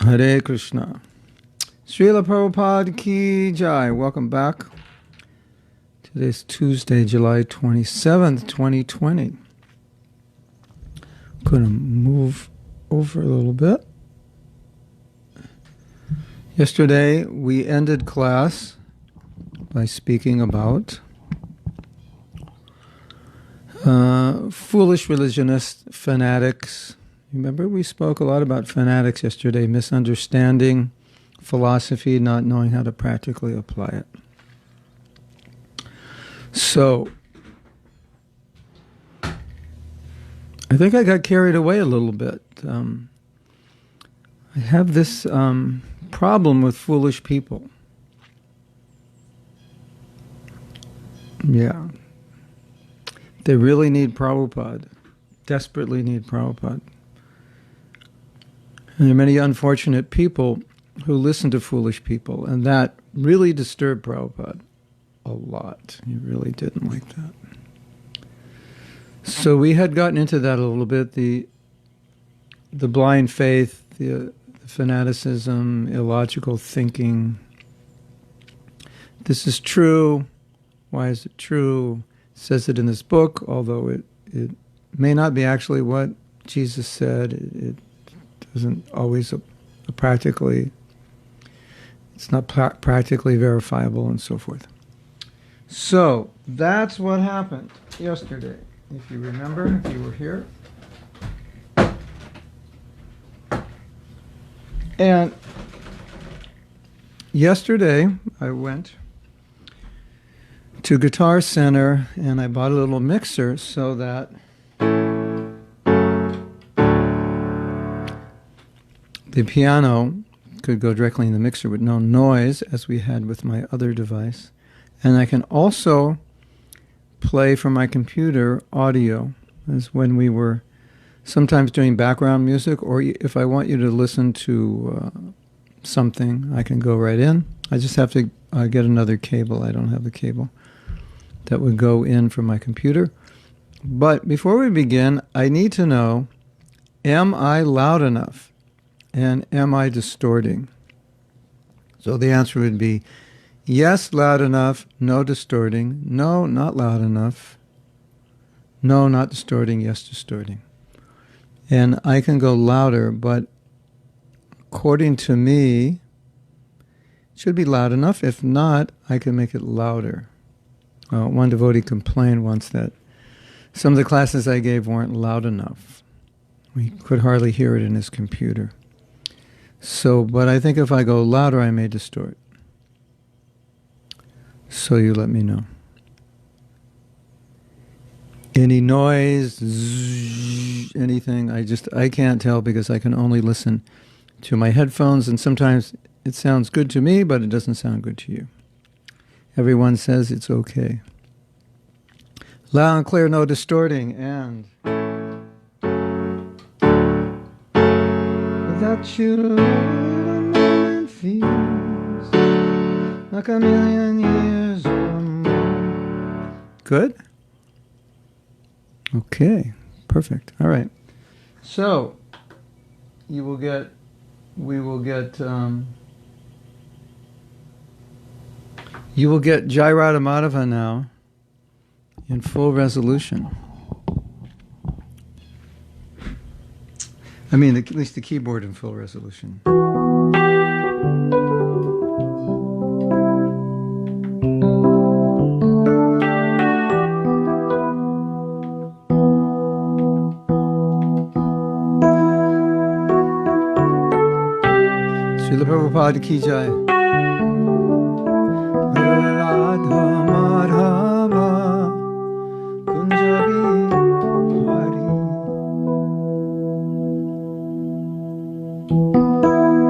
Hare Krishna. Srila Prabhupada ki jai. Welcome back. Today's Tuesday, July 27th, 2020. I'm going to move over a little bit. Yesterday, we ended class by speaking about foolish religionists, fanatics. Remember, we spoke a lot about fanatics yesterday, misunderstanding philosophy, not knowing how to practically apply it. So, I think I got carried away a little bit. I have this problem with foolish people. Yeah. They really need Prabhupada, desperately need Prabhupada. And there are many unfortunate people who listen to foolish people, and that really disturbed Prabhupada a lot. He really didn't like that. So we had gotten into that a little bit, the blind faith, the fanaticism, illogical thinking. This is true. Why is it true? It says it in this book, although it may not be actually what Jesus said. It isn't always it's not practically verifiable and so forth. So, that's what happened yesterday. If you remember, if you were here. And yesterday, I went to Guitar Center and I bought a little mixer so that the piano could go directly in the mixer with no noise, as we had with my other device. And I can also play from my computer audio, as when we were sometimes doing background music, or if I want you to listen to something, I can go right in. I just have to get another cable. I don't have the cable that would go in from my computer. But before we begin, I need to know, am I loud enough? And am I distorting? So the answer would be, yes, loud enough, no distorting. No, not loud enough. No, not distorting, yes, distorting. And I can go louder, but according to me, it should be loud enough. If not, I can make it louder. One devotee complained once that some of the classes I gave weren't loud enough. We could hardly hear it in his computer. So, but I think if I go louder, I may distort. So you let me know. Any noise, zzz, anything, I can't tell because I can only listen to my headphones, and sometimes it sounds good to me, but it doesn't sound good to you. Everyone says it's okay. Loud and clear, no distorting, and without you, a moment feels like a million years or more. Good? Okay, perfect. All right. So, we will get Jairada Madhava now in full resolution. I mean, at least the keyboard in full resolution. Srila Prabhupada ki jai. Radha Madhava Kunjabi Hari.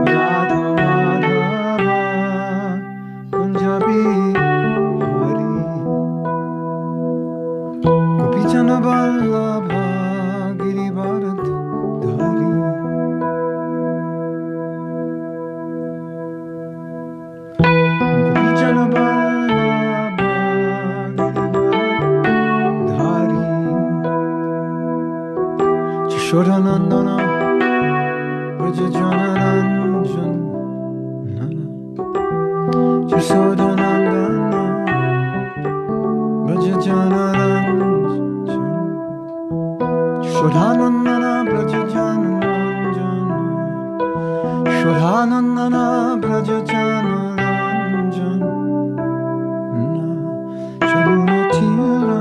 Radha Madhava Kunjabi Hari. Gopichana Vallabha Girivardhari. Shodanandana Vrajajana Janaranjan Jasodanandana Braja Janaranjan Shodhanandana Braja Janaranjan Shodhanandana Braja Janaranjan Jamunatira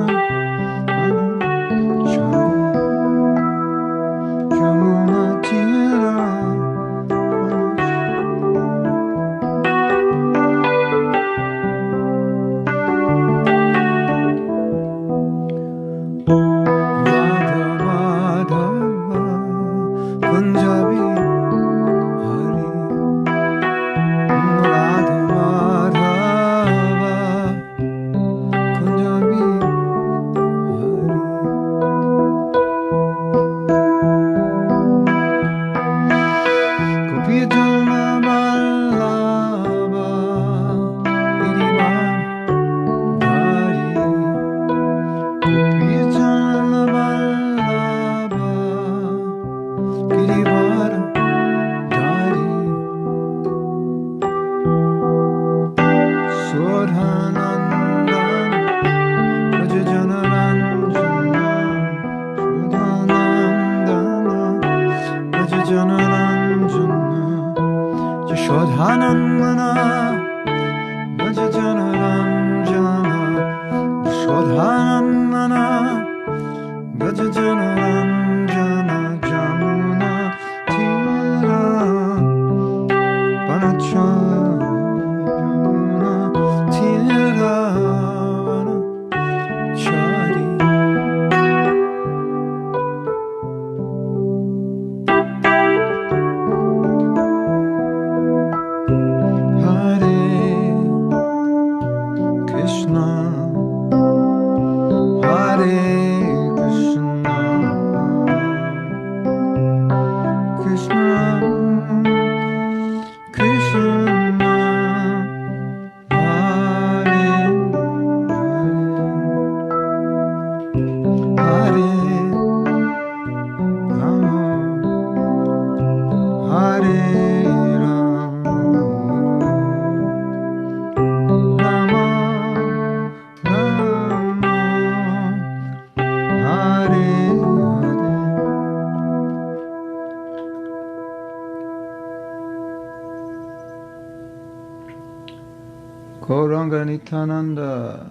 Gauranga Nityananda.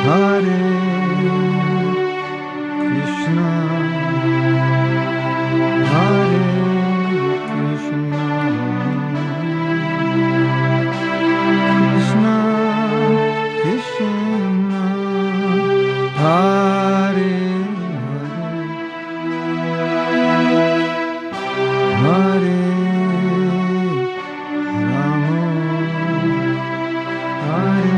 Hare Krishna, Hare Krishna, Krishna Krishna, Hare Hare, Hare Rama, Hare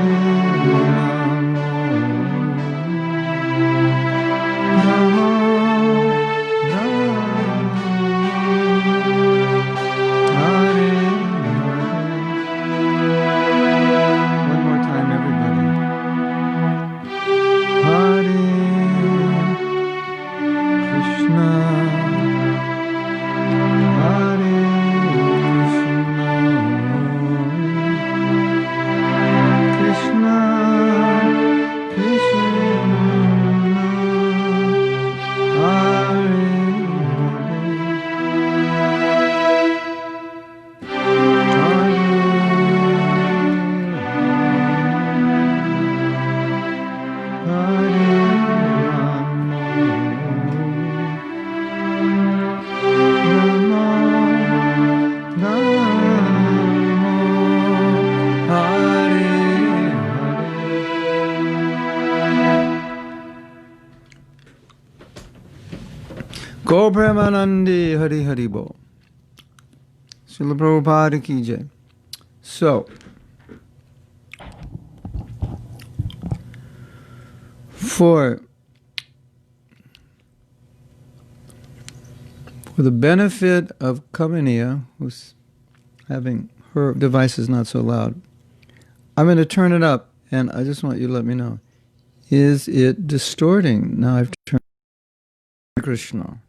Go Premanandi Hari Haribo. Srila Prabhupada ki jai. So, for For the benefit of Kamaniya, who's having her device is not so loud, I'm going to turn it up, and I just want you to let me know. Is it distorting? Now I've turned Krishna.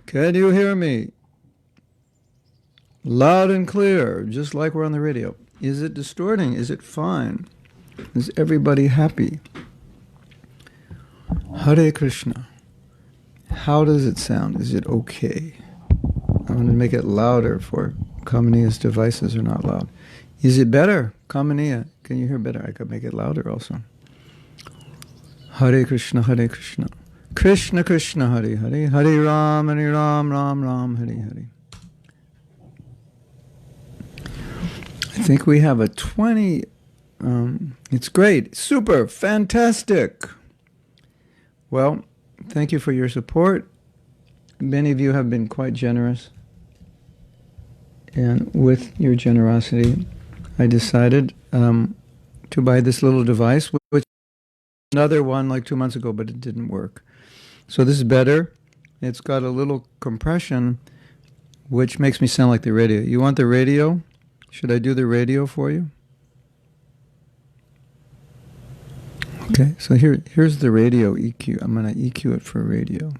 Can you hear me? Loud and clear, just like we're on the radio. Is it distorting? Is it fine? Is everybody happy? Hare Krishna. How does it sound? Is it okay? I'm going to make it louder for Kamaniya's devices are not loud. Is it better? Kamaniya, can you hear better? I could make it louder also. Hare Krishna, Hare Krishna. Krishna Krishna, Hare Hare. Hare Ram, Ram Ram, Hare Hare. I think we have a 20. It's great. Super. Fantastic. Well, thank you for your support. Many of you have been quite generous. And with your generosity, I decided to buy this little device, which another one like 2 months ago, but it didn't work. So this is better. It's got a little compression, which makes me sound like the radio. You want the radio? Should I do the radio for you? Okay, so here's the radio EQ. I'm going to EQ it for radio.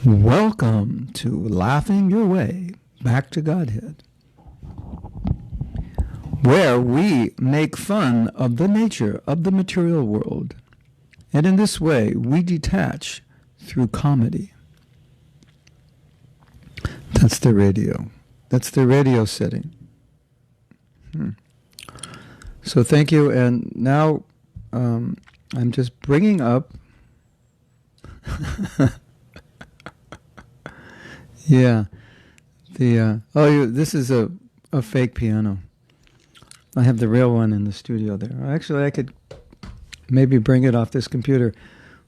Welcome to Laughing Your Way Back to Godhead, where we make fun of the nature of the material world, and in this way we detach through comedy. That's the radio. That's the radio setting. So thank you, and now I'm just bringing up. Yeah, this is a fake piano. I have the real one in the studio there. Actually, I could maybe bring it off this computer.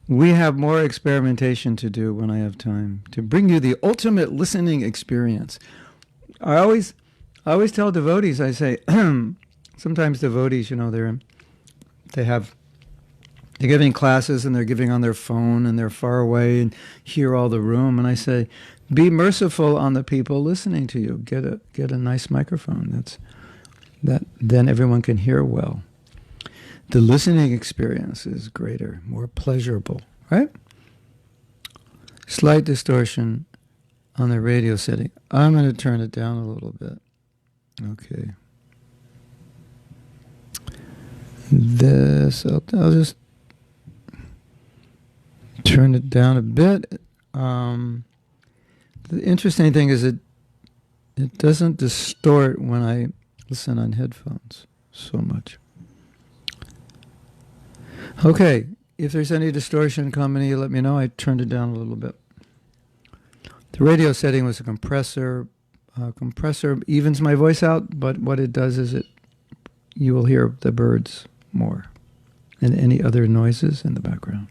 We have more experimentation to do when I have time to bring you the ultimate listening experience. I always tell devotees, I say, sometimes devotees, they're giving classes and they're giving on their phone and they're far away and hear all the room. And I say, be merciful on the people listening to you. Get a nice microphone. Then everyone can hear well. The listening experience is greater, more pleasurable, right? Slight distortion on the radio setting. I'm going to turn it down a little bit. Okay. I'll just turn it down a bit. The interesting thing is it doesn't distort when I listen on headphones so much. Okay, if there's any distortion coming, you let me know. I turned it down a little bit. The radio setting was a compressor. Compressor evens my voice out, but what it does is you will hear the birds more and any other noises in the background.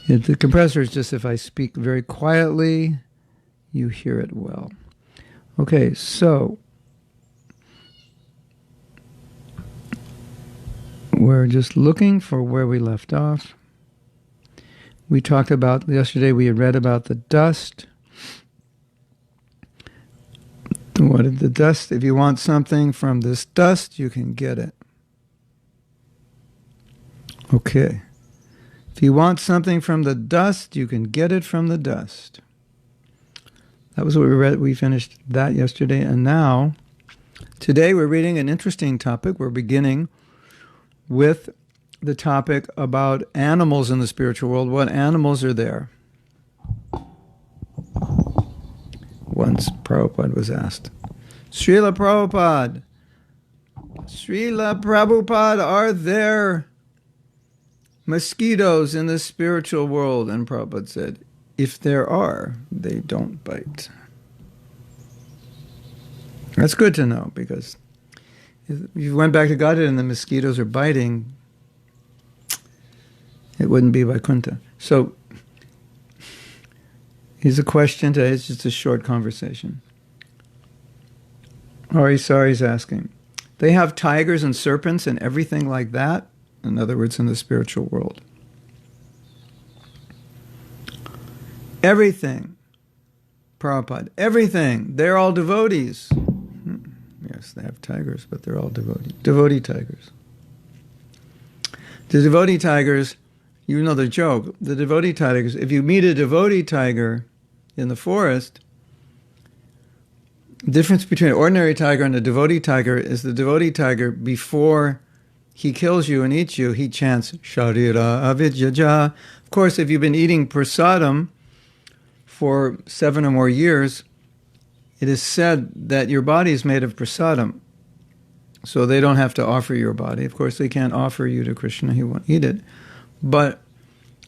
The compressor is just if I speak very quietly, you hear it well. Okay, so we're just looking for where we left off. We talked about, yesterday we had read about the dust. What is the dust? If you want something from this dust, you can get it. Okay. If you want something from the dust, you can get it from the dust. That was what we read. We finished that yesterday. And now, today we're reading an interesting topic. We're beginning with the topic about animals in the spiritual world. What animals are there? Once Prabhupada was asked, Srila Prabhupada, are there mosquitoes in the spiritual world? And Prabhupada said, if there are, they don't bite. That's good to know, because if you went back to Godhead and the mosquitoes are biting, it wouldn't be Vaikuntha. So here's a question today. It's just a short conversation. Sari's asking, they have tigers and serpents and everything like that? In other words, in the spiritual world. Everything, Prabhupada, everything, they're all devotees. Yes, they have tigers, but they're all devotees. Devotee tigers. The devotee tigers, you know the joke. The devotee tigers, if you meet a devotee tiger in the forest, the difference between an ordinary tiger and a devotee tiger is the devotee tiger, before he kills you and eats you, he chants, Sharia avidyaja. Of course, if you've been eating prasadam for 7 or more years, it is said that your body is made of prasadam. So they don't have to offer your body. Of course, they can't offer you to Krishna. He won't eat it. But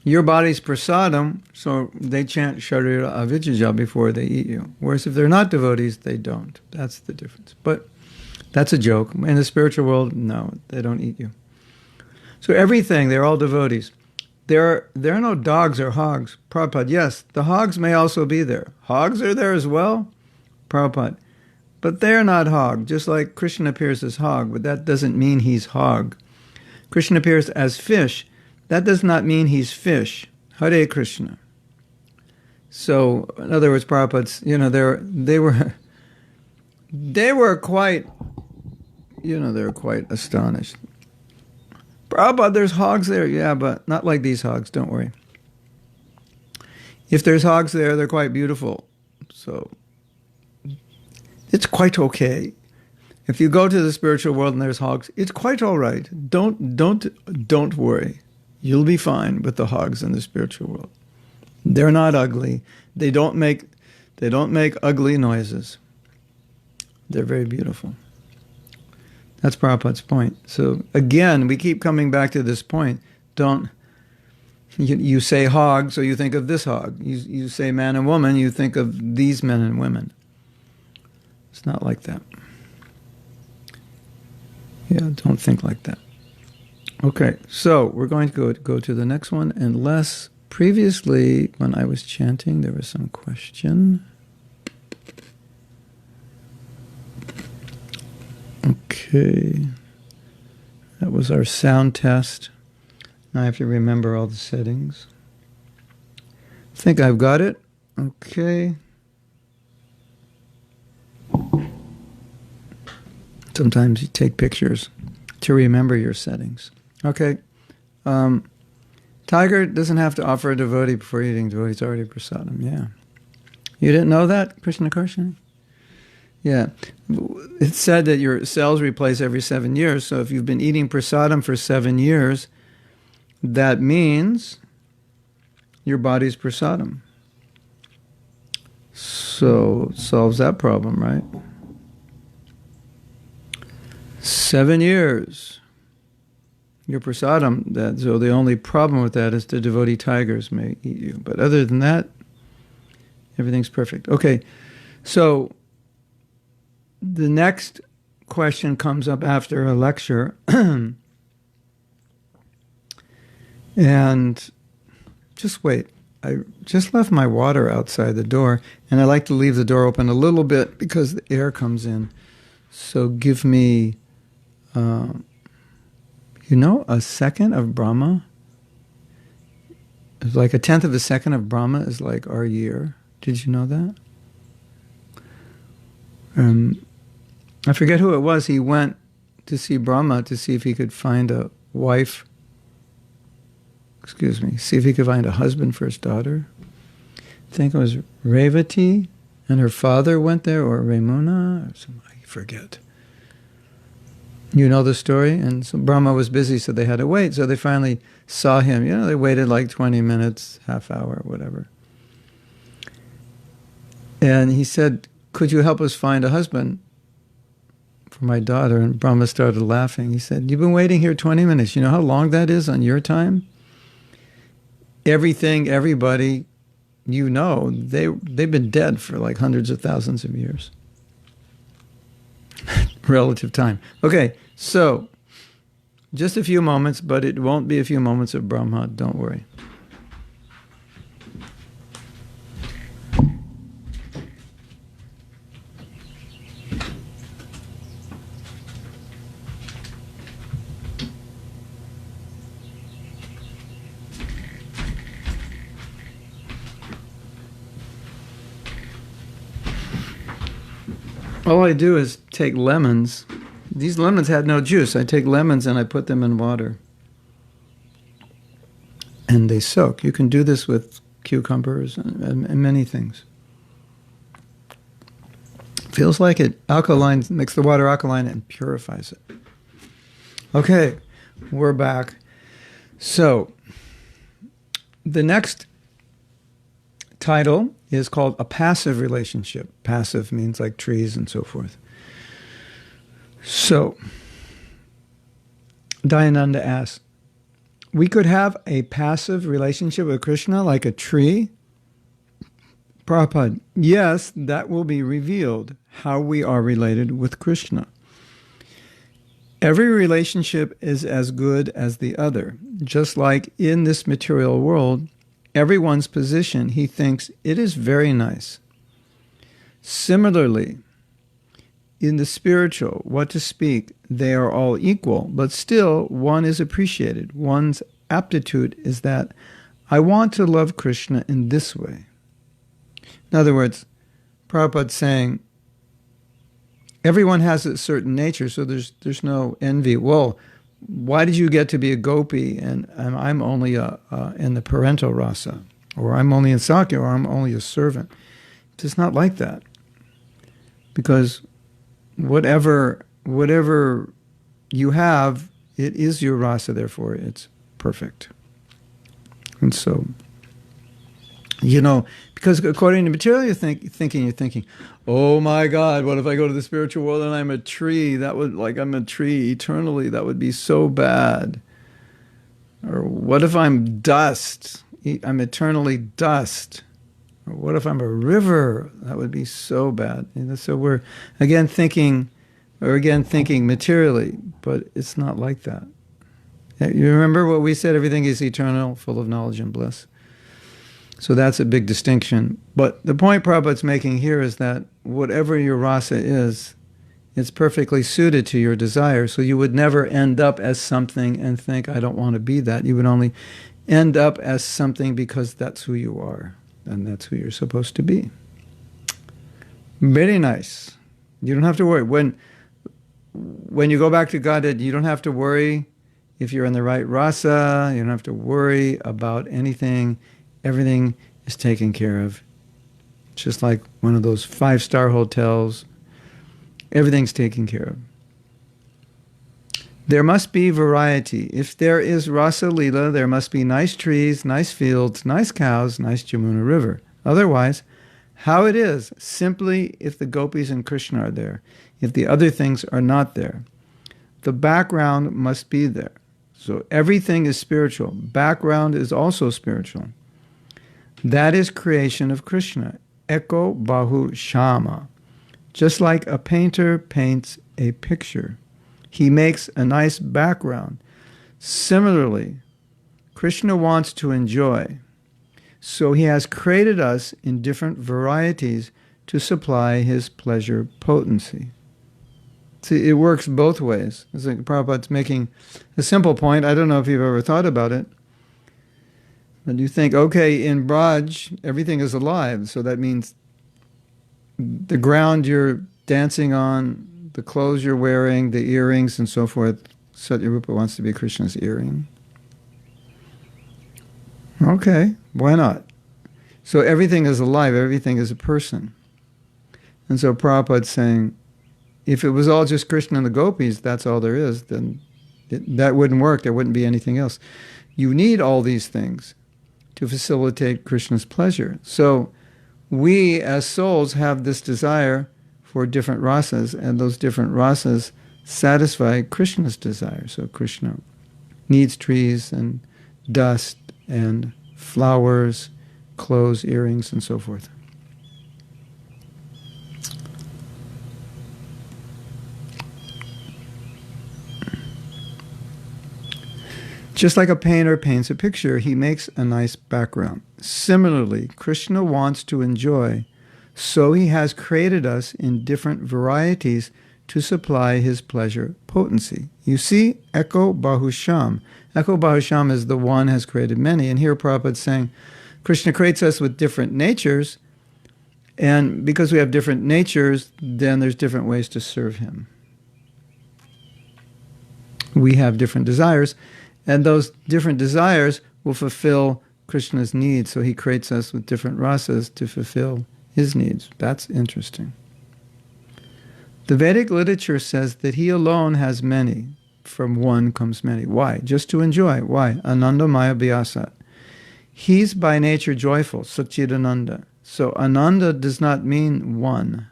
your body's prasadam, so they chant Sharia avidyaja before they eat you. Whereas if they're not devotees, they don't. That's the difference. But that's a joke. In the spiritual world, no, they don't eat you. So everything, they're all devotees. There are no dogs or hogs. Prabhupada, yes, the hogs may also be there. Hogs are there as well, Prabhupada. But they're not hog, just like Krishna appears as hog, but that doesn't mean he's hog. Krishna appears as fish. That does not mean he's fish. Hare Krishna. So, in other words, Prabhupada, they were quite astonished. Prabhupada, there's hogs there. Yeah, but not like these hogs, don't worry. If there's hogs there, they're quite beautiful. So, it's quite okay. If you go to the spiritual world and there's hogs, it's quite all right. Don't worry. You'll be fine with the hogs in the spiritual world. They're not ugly. They don't make ugly noises. They're very beautiful. That's Prabhupada's point. So again, we keep coming back to this point. You say hog, so you think of this hog. You say man and woman, you think of these men and women. It's not like that. Yeah, don't think like that. Okay, so we're going to go to the next one, unless previously when I was chanting there was some question. Okay, that was our sound test. Now I have to remember all the settings. I think I've got it. Okay. Sometimes you take pictures to remember your settings. Okay. Tiger doesn't have to offer a devotee before eating. Devotee's already prasadam. Yeah. You didn't know that, Krishna Karshani? Yeah. It's said that your cells replace every 7 years. So if you've been eating prasadam for 7 years, that means your body's prasadam. So it solves that problem, right? 7 years. Your prasadam, so the only problem with that is the devotee tigers may eat you. But other than that, everything's perfect. Okay, so the next question comes up after a lecture. And just wait. I just left my water outside the door, and I like to leave the door open a little bit because the air comes in. So give me... a second of Brahma, it's like 1/10 of a second of Brahma is like our year. Did you know that? I forget who it was. He went to see Brahma to see if he could find a wife. See if he could find a husband for his daughter. I think it was Revati, and her father went there, or Ramuna, or somebody, I forget. You know the story? And so Brahma was busy, so they had to wait. So they finally saw him. They waited like 20 minutes, half hour, whatever. And he said, could you help us find a husband for my daughter? And Brahma started laughing. He said, you've been waiting here 20 minutes. You know how long that is on your time? Everybody, they've been dead for like hundreds of thousands of years. Relative time. Okay, so just a few moments, but it won't be a few moments of Brahma, don't worry. All I do is take lemons. These lemons had no juice. I take lemons and I put them in water. And they soak. You can do this with cucumbers and many things. Feels like it alkaline, makes the water alkaline and purifies it. Okay, we're back. So, the next title is called A Passive Relationship. Passive means like trees and so forth. So, Dayananda asks, we could have a passive relationship with Krishna like a tree? Prabhupada, yes, that will be revealed, how we are related with Krishna. Every relationship is as good as the other. Just like in this material world, everyone's position, he thinks it is very nice. Similarly, in the spiritual, what to speak, they are all equal, but still one is appreciated. One's aptitude is that I want to love Krishna in this way. In other words, Prabhupada's saying, everyone has a certain nature, so there's no envy. Well, why did you get to be a gopi and I'm only in the parental rasa, or I'm only in sakya, or I'm only a servant? It's not like that, because whatever you have, it is your rasa. Therefore, it's perfect. And so, because according to material thinking, you're thinking, oh my God, what if I go to the spiritual world and I'm a tree? I'm a tree eternally. That would be so bad. Or what if I'm dust? I'm eternally dust. Or what if I'm a river? That would be so bad. So we're again thinking materially, but it's not like that. You remember what we said? Everything is eternal, full of knowledge and bliss. So that's a big distinction. But the point Prabhupada's making here is that whatever your rasa is, it's perfectly suited to your desire. So you would never end up as something and think, I don't want to be that. You would only end up as something because that's who you are. And that's who you're supposed to be. Very nice. You don't have to worry. When you go back to Godhead, you don't have to worry if you're in the right rasa. You don't have to worry about anything. Everything is taken care of. It's just like one of those 5-star hotels. Everything's taken care of. There must be variety. If there is Rasa Lila, there must be nice trees, nice fields, nice cows, nice Jamuna River. Otherwise, how it is, simply if the gopis and Krishna are there, if the other things are not there. The background must be there. So everything is spiritual. Background is also spiritual. That is creation of Krishna. Eko Bahu Shama. Just like a painter paints a picture, he makes a nice background. Similarly, Krishna wants to enjoy. So he has created us in different varieties to supply his pleasure potency. See, it works both ways. It's like Prabhupada's making a simple point. I don't know if you've ever thought about it. But you think, okay, in Braj, everything is alive. So that means the ground you're dancing on, the clothes you're wearing, the earrings and so forth. Satyarupa wants to be Krishna's earring. Okay, why not? So everything is alive, everything is a person. And so Prabhupada's saying, if it was all just Krishna and the gopis, that's all there is, then that wouldn't work. There wouldn't be anything else. You need all these things to facilitate Krishna's pleasure. So we as souls have this desire for different rasas, and those different rasas satisfy Krishna's desire. So Krishna needs trees and dust and flowers, clothes, earrings, and so forth. Just like a painter paints a picture, he makes a nice background. Similarly, Krishna wants to enjoy, so he has created us in different varieties to supply his pleasure potency. You see, Eko Bahusham. Eko Bahusham is the one has created many. And here Prabhupada is saying, Krishna creates us with different natures, And because we have different natures, then there's different ways to serve him. We have different desires, and those different desires will fulfill Krishna's needs. So he creates us with different rasas to fulfill his needs. That's interesting. The Vedic literature says that he alone has many. From one comes many. Why? Just to enjoy. Why? Anandamaya Vyasat. He's by nature joyful, Satchidananda. So Ananda does not mean one.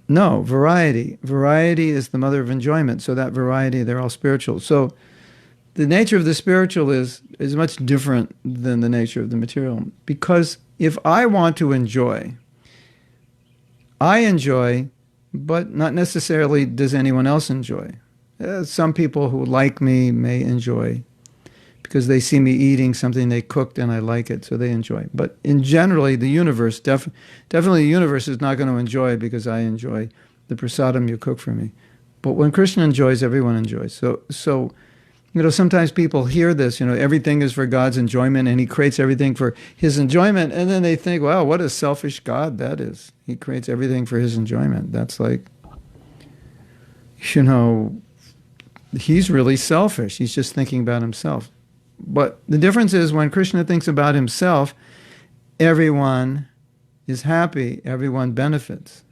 No, variety. Variety is the mother of enjoyment. So that variety, they're all spiritual. So the nature of the spiritual is much different than the nature of the material. Because if I want to enjoy, I enjoy, but not necessarily does anyone else enjoy. Some people who like me may enjoy because they see me eating something they cooked and I like it, so they enjoy. But in generally, the universe, definitely the universe is not going to enjoy because I enjoy the prasadam you cook for me. But when Krishna enjoys, everyone enjoys. So sometimes people hear this, everything is for God's enjoyment and he creates everything for his enjoyment. And then they think, wow, what a selfish God that is. He creates everything for his enjoyment. That's like, he's really selfish. He's just thinking about himself. But the difference is when Krishna thinks about himself, everyone is happy, everyone benefits.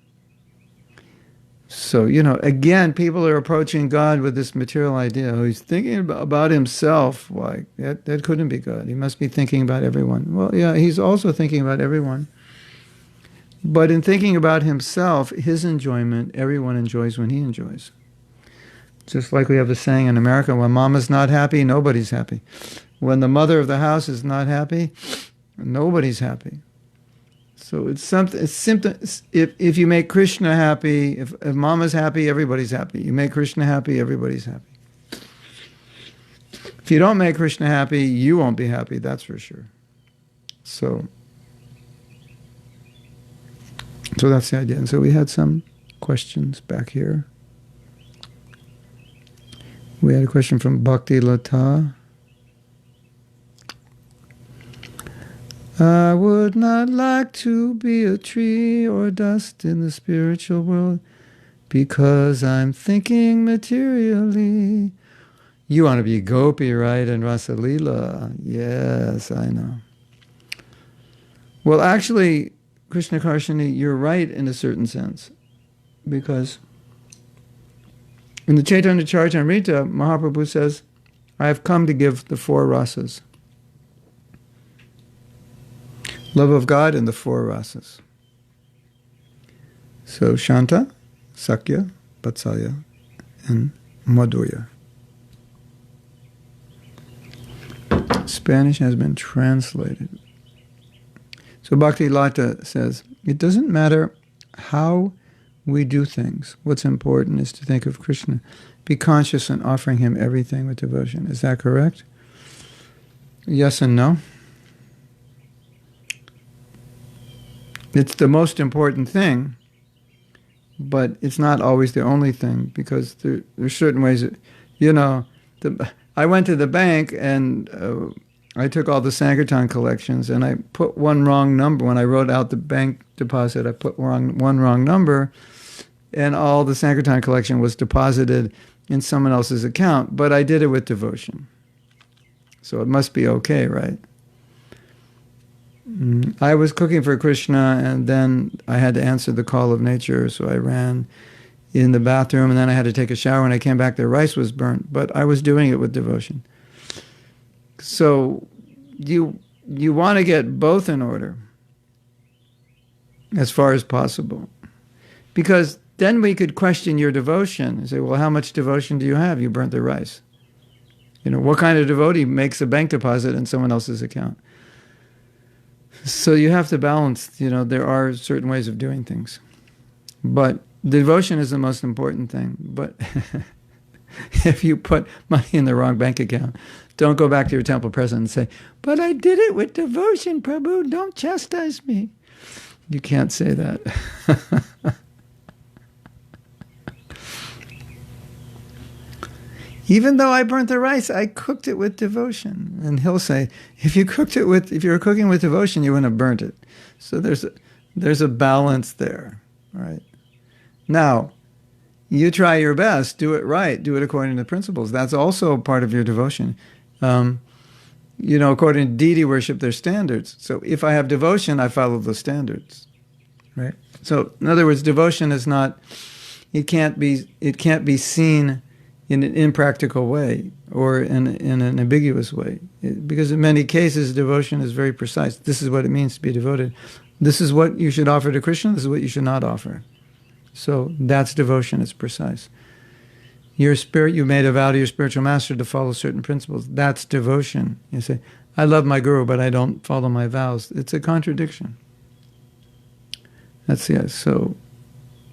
So, again, people are approaching God with this material idea. Oh, he's thinking about himself. Why? That couldn't be good. He must be thinking about everyone. Well, yeah, he's also thinking about everyone. But in thinking about himself, his enjoyment, everyone enjoys when he enjoys. Just like we have the saying in America, when mama's not happy, nobody's happy. When the mother of the house is not happy, nobody's happy. So it's something. It's simple. If you make Krishna happy, if mama's happy, everybody's happy. You make Krishna happy, everybody's happy. If you don't make Krishna happy, you won't be happy. That's for sure. So that's the idea. And so we had some questions back here. We had a question from Bhakti Lata. I would not like to be a tree or dust in the spiritual world because I'm thinking materially. You want to be Gopi, right? And Rasa Leela. Yes, I know. Well, actually, Krishna Karshani, you're right in a certain sense. Because in the Chaitanya Charitamrita, Mahaprabhu says, I have come to give the four rasas. Love of God and the four rasas. So Shanta, Sakya, Vatsalya, and Madhurya. Spanish has been translated. So Bhakti Lata says, it doesn't matter how we do things. What's important is to think of Krishna. Be conscious in offering him everything with devotion. Is that correct? Yes and no. It's the most important thing, but it's not always the only thing, because there's certain ways that, I went to the bank and I took all the Sankirtan collections and I put one wrong number. When I wrote out the bank deposit, I put one wrong number, and all the Sankirtan collection was deposited in someone else's account, but I did it with devotion. So it must be okay, right? I was cooking for Krishna, and then I had to answer the call of nature, so I ran in the bathroom, and then I had to take a shower. When I came back, the rice was burnt, but I was doing it with devotion. So you want to get both in order as far as possible, because then we could question your devotion and say, well, how much devotion do you have? You burnt the rice. What kind of devotee makes a bank deposit in someone else's account? So you have to balance, there are certain ways of doing things. But devotion is the most important thing. But if you put money in the wrong bank account, don't go back to your temple president and say, but I did it with devotion, Prabhu, don't chastise me. You can't say that. Even though I burnt the rice, I cooked it with devotion. And he'll say, if you were cooking with devotion, you wouldn't have burnt it. So there's There's a balance there, right? Now, you try your best, do it right, do it according to the principles. That's also part of your devotion. According to deity worship, there's standards. So if I have devotion, I follow the standards, right? So in other words, devotion is not, it can't be seen in an impractical way or in an ambiguous way. Because in many cases, devotion is very precise. This is what it means to be devoted. This is what you should offer to Krishna. This is what you should not offer. So that's devotion. It's precise. You made a vow to your spiritual master to follow certain principles. That's devotion. You say, I love my guru, but I don't follow my vows. It's a contradiction. That's it. So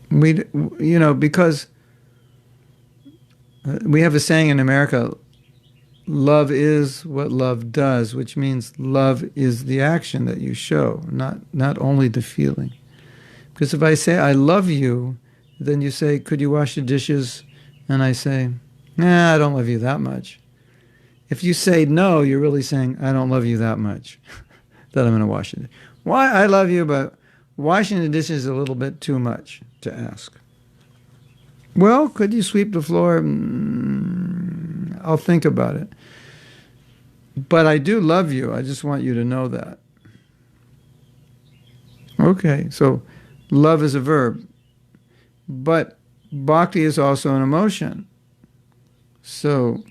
because we have a saying in America, love is what love does, which means love is the action that you show, not only the feeling. Because if I say, I love you, then you say, could you wash the dishes? And I say, I don't love you that much. If you say no, you're really saying, I don't love you that much, that I'm going to wash it. Why? I love you, but washing the dishes is a little bit too much to ask. Well, could you sweep the floor? I'll think about it. But I do love you. I just want you to know that. Okay, so love is a verb. But bhakti is also an emotion. So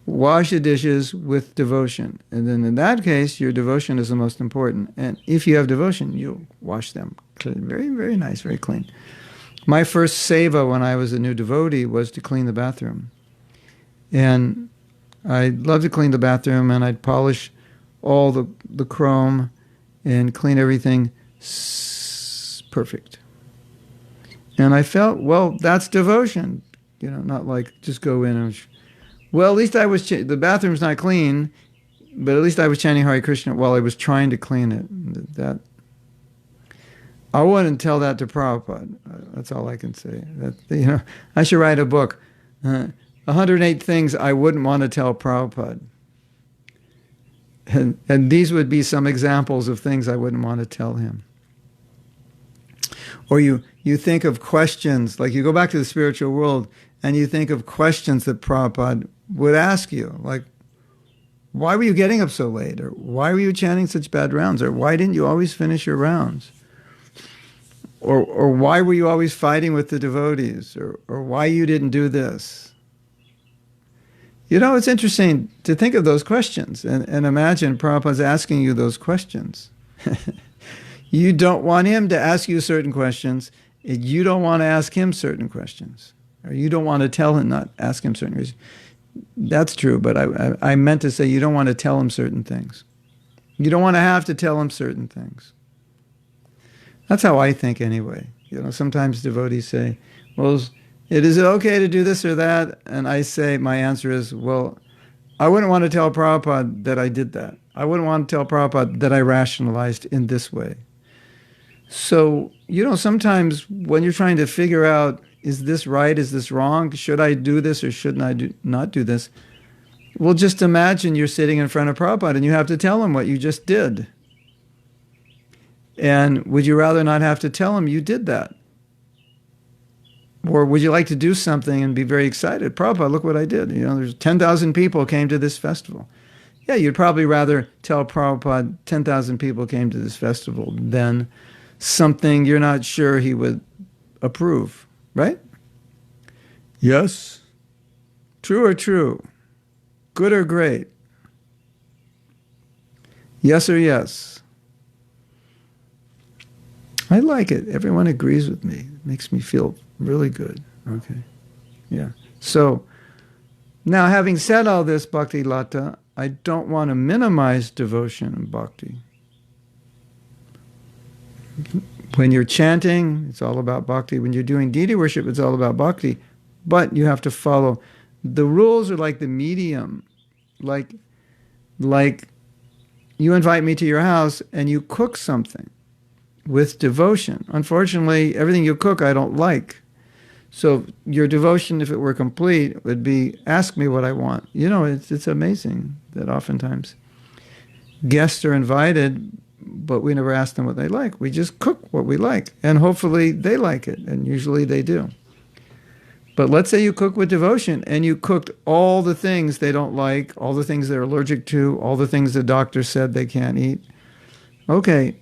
wash the dishes with devotion. And then in that case, your devotion is the most important. And if you have devotion, you wash them clean. Very, very nice, very clean. My first seva when I was a new devotee was to clean the bathroom. And I'd love to clean the bathroom, and I'd polish all the chrome and clean everything perfect. And I felt, well, that's devotion. Not like just go in and, well, at least I was, the bathroom's not clean, but at least I was chanting Hare Krishna while I was trying to clean it. That I wouldn't tell that to Prabhupada. That's all I can say. I should write a book. 108 things I wouldn't want to tell Prabhupada. And these would be some examples of things I wouldn't want to tell him. Or you think of questions, like you go back to the spiritual world and you think of questions that Prabhupada would ask you, like, why were you getting up so late? Or why were you chanting such bad rounds? Or why didn't you always finish your rounds? Or why were you always fighting with the devotees? Or why you didn't do this? It's interesting to think of those questions and imagine Prabhupada's asking you those questions. You don't want him to ask you certain questions. You don't want to ask him certain questions. Or you don't want to tell him, not ask him certain questions. That's true, but I meant to say you don't want to tell him certain things. You don't want to have to tell him certain things. That's how I think anyway. Sometimes devotees say, well, is it okay to do this or that? And I say, my answer is, well, I wouldn't want to tell Prabhupada that I did that. I wouldn't want to tell Prabhupada that I rationalized in this way. So, sometimes when you're trying to figure out, is this right, is this wrong, should I do this or shouldn't I not do this? Well, just imagine you're sitting in front of Prabhupada and you have to tell him what you just did. And would you rather not have to tell him you did that? Or would you like to do something and be very excited? Prabhupada, look what I did. There's 10,000 people came to this festival. Yeah, you'd probably rather tell Prabhupada 10,000 people came to this festival than something you're not sure he would approve, right? Yes? True or true? Good or great? Yes or yes? I like it. Everyone agrees with me. It makes me feel really good. Okay. Yeah. So, now having said all this, Bhakti Lata, I don't want to minimize devotion and bhakti. When you're chanting, it's all about bhakti. When you're doing deity worship, it's all about bhakti. But you have to follow. The rules are like the medium. Like you invite me to your house and you cook something with devotion. Unfortunately, everything you cook I don't like. So your devotion, if it were complete, would be, ask me what I want. It's amazing that oftentimes guests are invited but we never ask them what they like. We just cook what we like, and hopefully they like it, and usually they do. But let's say you cook with devotion, and you cooked all the things they don't like, all the things they're allergic to, all the things the doctor said they can't eat. Okay,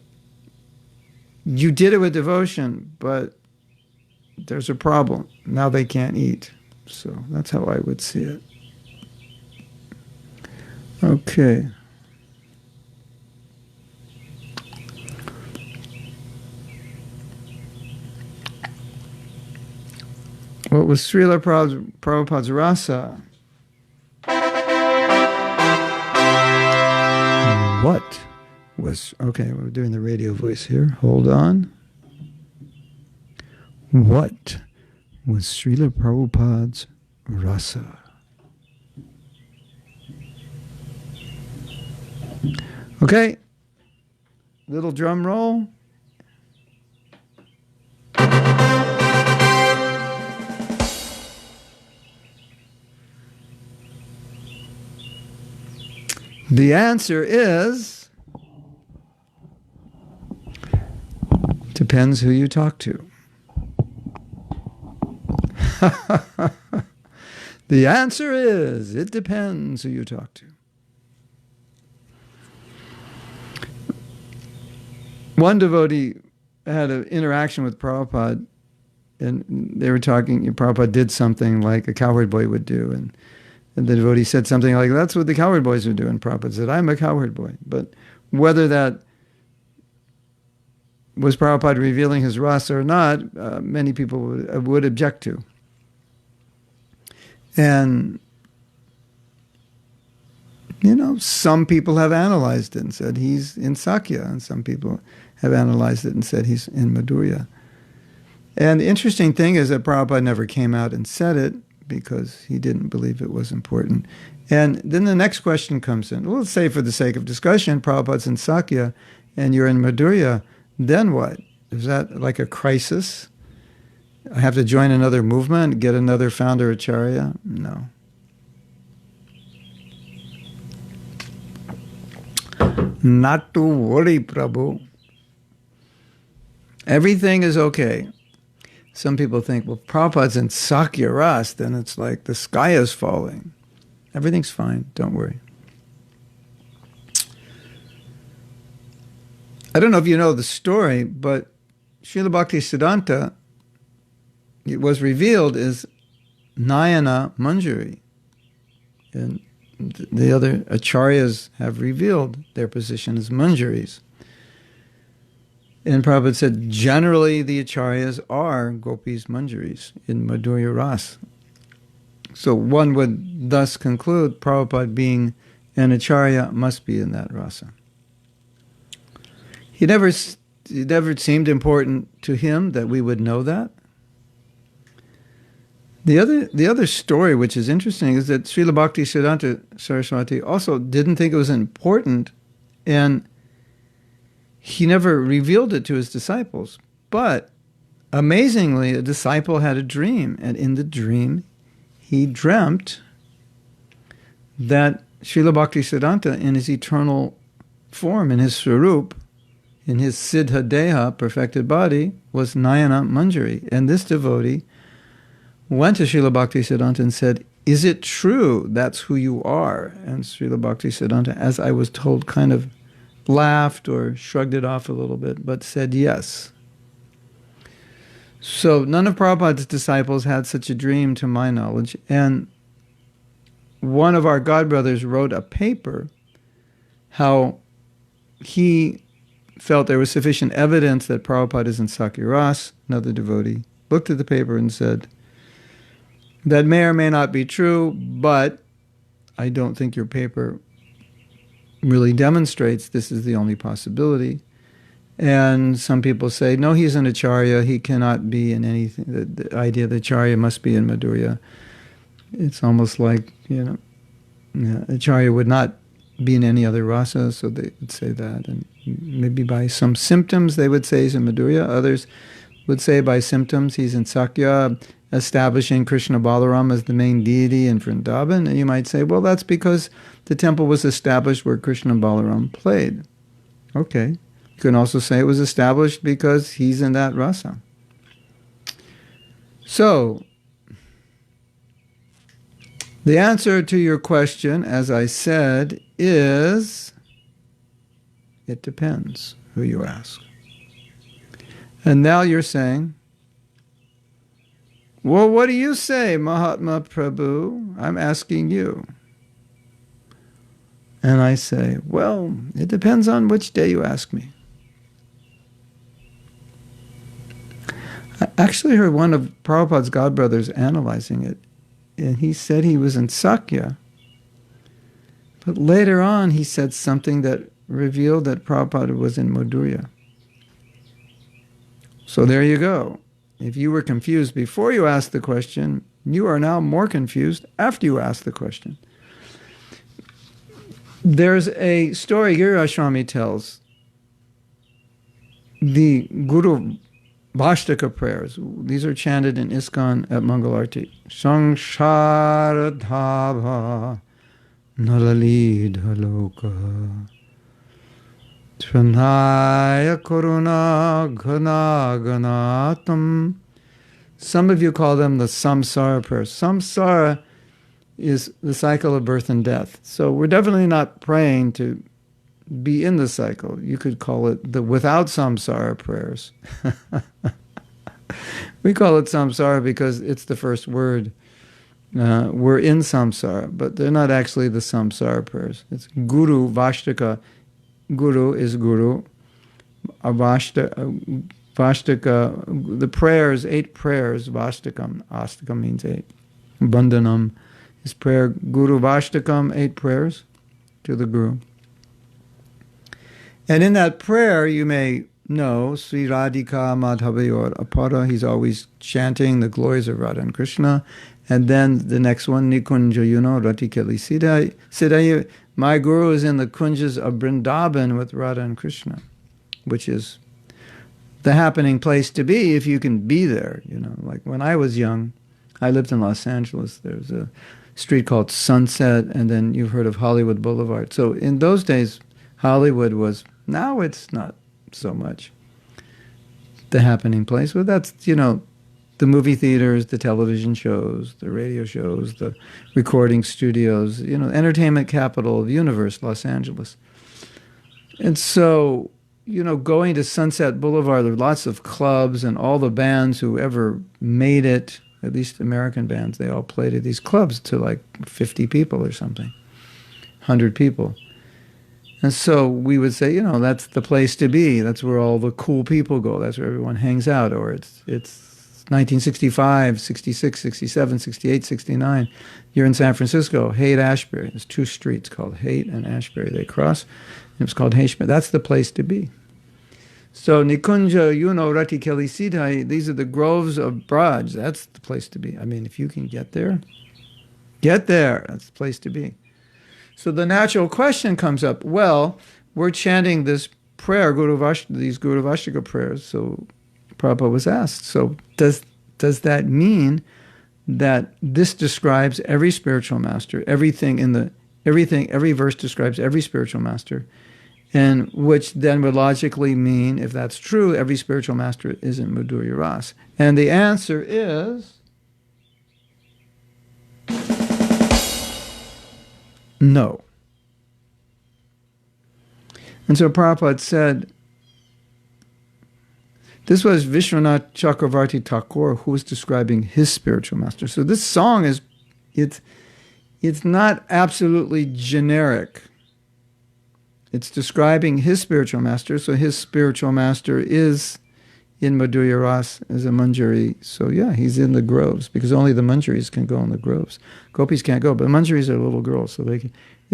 you did it with devotion, but there's a problem. Now they can't eat. So that's how I would see it. Okay. What was Srila Prabhupada's Rasa? What was... Okay, we're doing the radio voice here. Hold on. What was Srila Prabhupada's Rasa? Okay. Little drum roll. The answer is, depends who you talk to. The answer is, it depends who you talk to. One devotee had an interaction with Prabhupada, and they were talking, Prabhupada did something like a cowherd boy would do, and the devotee said something like, that's what the cowherd boys are doing. Prabhupada said, I'm a cowherd boy. But whether that was Prabhupada revealing his rasa or not, many people would object to. And, some people have analyzed it and said he's in Sakya, and some people have analyzed it and said he's in Madhurya. And the interesting thing is that Prabhupada never came out and said it, because he didn't believe it was important. And then the next question comes in. Well, let's say for the sake of discussion, Prabhupada's in Sakya and you're in Madhurya, then what? Is that like a crisis? I have to join another movement, get another founder acharya? No. Not to worry, Prabhu. Everything is okay. Some people think, well, Prabhupada's in Sakya Ras, then it's like the sky is falling. Everything's fine, don't worry. I don't know if you know the story, but Srila Bhaktisiddhanta, it was revealed as Nayana Manjuri. And the other acharyas have revealed their position as Manjuris. And Prabhupada said, generally the acharyas are gopis manjuris in Madhurya Ras. So one would thus conclude Prabhupada being an acharya must be in that rasa. It never seemed important to him that we would know that. The other story which is interesting is that Srila Bhaktisiddhanta Saraswati also didn't think it was important, and he never revealed it to his disciples. But amazingly, a disciple had a dream, and in the dream, he dreamt that Srila Bhaktisiddhanta, in his eternal form, in his swarup, in his siddha deha, perfected body, was Nayana Manjuri. And this devotee went to Srila Bhaktisiddhanta and said, is it true that's who you are? And Srila Bhaktisiddhanta, as I was told, kind of laughed or shrugged it off a little bit, but said yes. So none of Prabhupada's disciples had such a dream to my knowledge. And one of our godbrothers wrote a paper how he felt there was sufficient evidence that Prabhupada is in Sakya Ras. Another devotee looked at the paper and said, that may or may not be true, but I don't think your paper really demonstrates this is the only possibility. And some people say, no, he's an acharya, he cannot be in anything. The idea that acharya must be in Madhurya. It's almost like, acharya would not be in any other rasa, so they would say that. And maybe by some symptoms they would say he's in Madhurya. Others would say by symptoms he's in Sakya, establishing Krishna Balaram as the main deity in Vrindavan. And you might say, well, that's because the temple was established where Krishna Balaram played. Okay. You can also say it was established because he's in that rasa. So, the answer to your question, as I said, is it depends who you ask. And now you're saying, well, what do you say, Mahatma Prabhu? I'm asking you. And I say, well, it depends on which day you ask me. I actually heard one of Prabhupada's godbrothers analyzing it, and he said he was in Sakya, but later on he said something that revealed that Prabhupada was in Madhurya. So there you go. If you were confused before you asked the question, you are now more confused after you asked the question. There's a story Giraswami tells. The Guru Bashtika prayers, these are chanted in Iskcon at Mangalarti. Samsara dhava nalalidha loka Tvanaya Karuna Ghana Ganatam. Some of you call them the Samsara prayers. Samsara is the cycle of birth and death. So we're definitely not praying to be in the cycle. You could call it the without Samsara prayers. We call it Samsara because it's the first word. We're in Samsara, but they're not actually the Samsara prayers. It's Guru, Vashtika. Guru is Guru. Abhashta, Vashtika, the prayers, 8 prayers, Vashtikam. Ostaka means 8. Bandhanam is prayer. Guru Vashtikam, 8 prayers to the Guru. And in that prayer, you may know Sri Radhika Madhavayor Apara. He's always chanting the glories of Radha and Krishna. And then the next one, Nikunja Yuno Ratikeli Siddhayi. My Guru is in the kunjas of Vrindavan with Radha and Krishna, which is the happening place to be if you can be there. You know, like when I was young, I lived in Los Angeles. There's a street called Sunset, and then you've heard of Hollywood Boulevard. So in those days, Hollywood was, now it's not so much the happening place. But that's, you know, the movie theaters, the television shows, the radio shows, the recording studios, you know, entertainment capital of the universe, Los Angeles. And so, you know, going to Sunset Boulevard, there are lots of clubs and all the bands who ever made it, at least American bands, they all played at these clubs to like 50 people or something, 100 people. And so we would say, you know, that's the place to be. That's where all the cool people go. That's where everyone hangs out. Or it's 1965, 66, 67, 68, 69. You're in San Francisco, Haight-Ashbury. There's 2 streets called Haight and Ashbury. They cross. And it's called Haight-Ashbury. That's the place to be. So Nikunja, Yuno, Rati, Keli, Siddhai, these are the groves of Braj. That's the place to be. I mean, if you can get there, get there. That's the place to be. So the natural question comes up, well, we're chanting this prayer, these Guru Vashtika prayers. So Prabhupada was asked, so does that mean that this describes every spiritual master, every verse describes every spiritual master, and which then would logically mean, if that's true, every spiritual master is in Madhurya Rasa? And the answer is no. And so Prabhupada said, this was Vishwanath Chakravarti Takura who was describing his spiritual master. So this song it's not absolutely generic. It's describing his spiritual master. So his spiritual master is in Madhurya Rasa as a Manjuri. So yeah, he's in the groves because only the Manjuris can go in the groves. Gopis can't go, but Manjuris are little girls, so they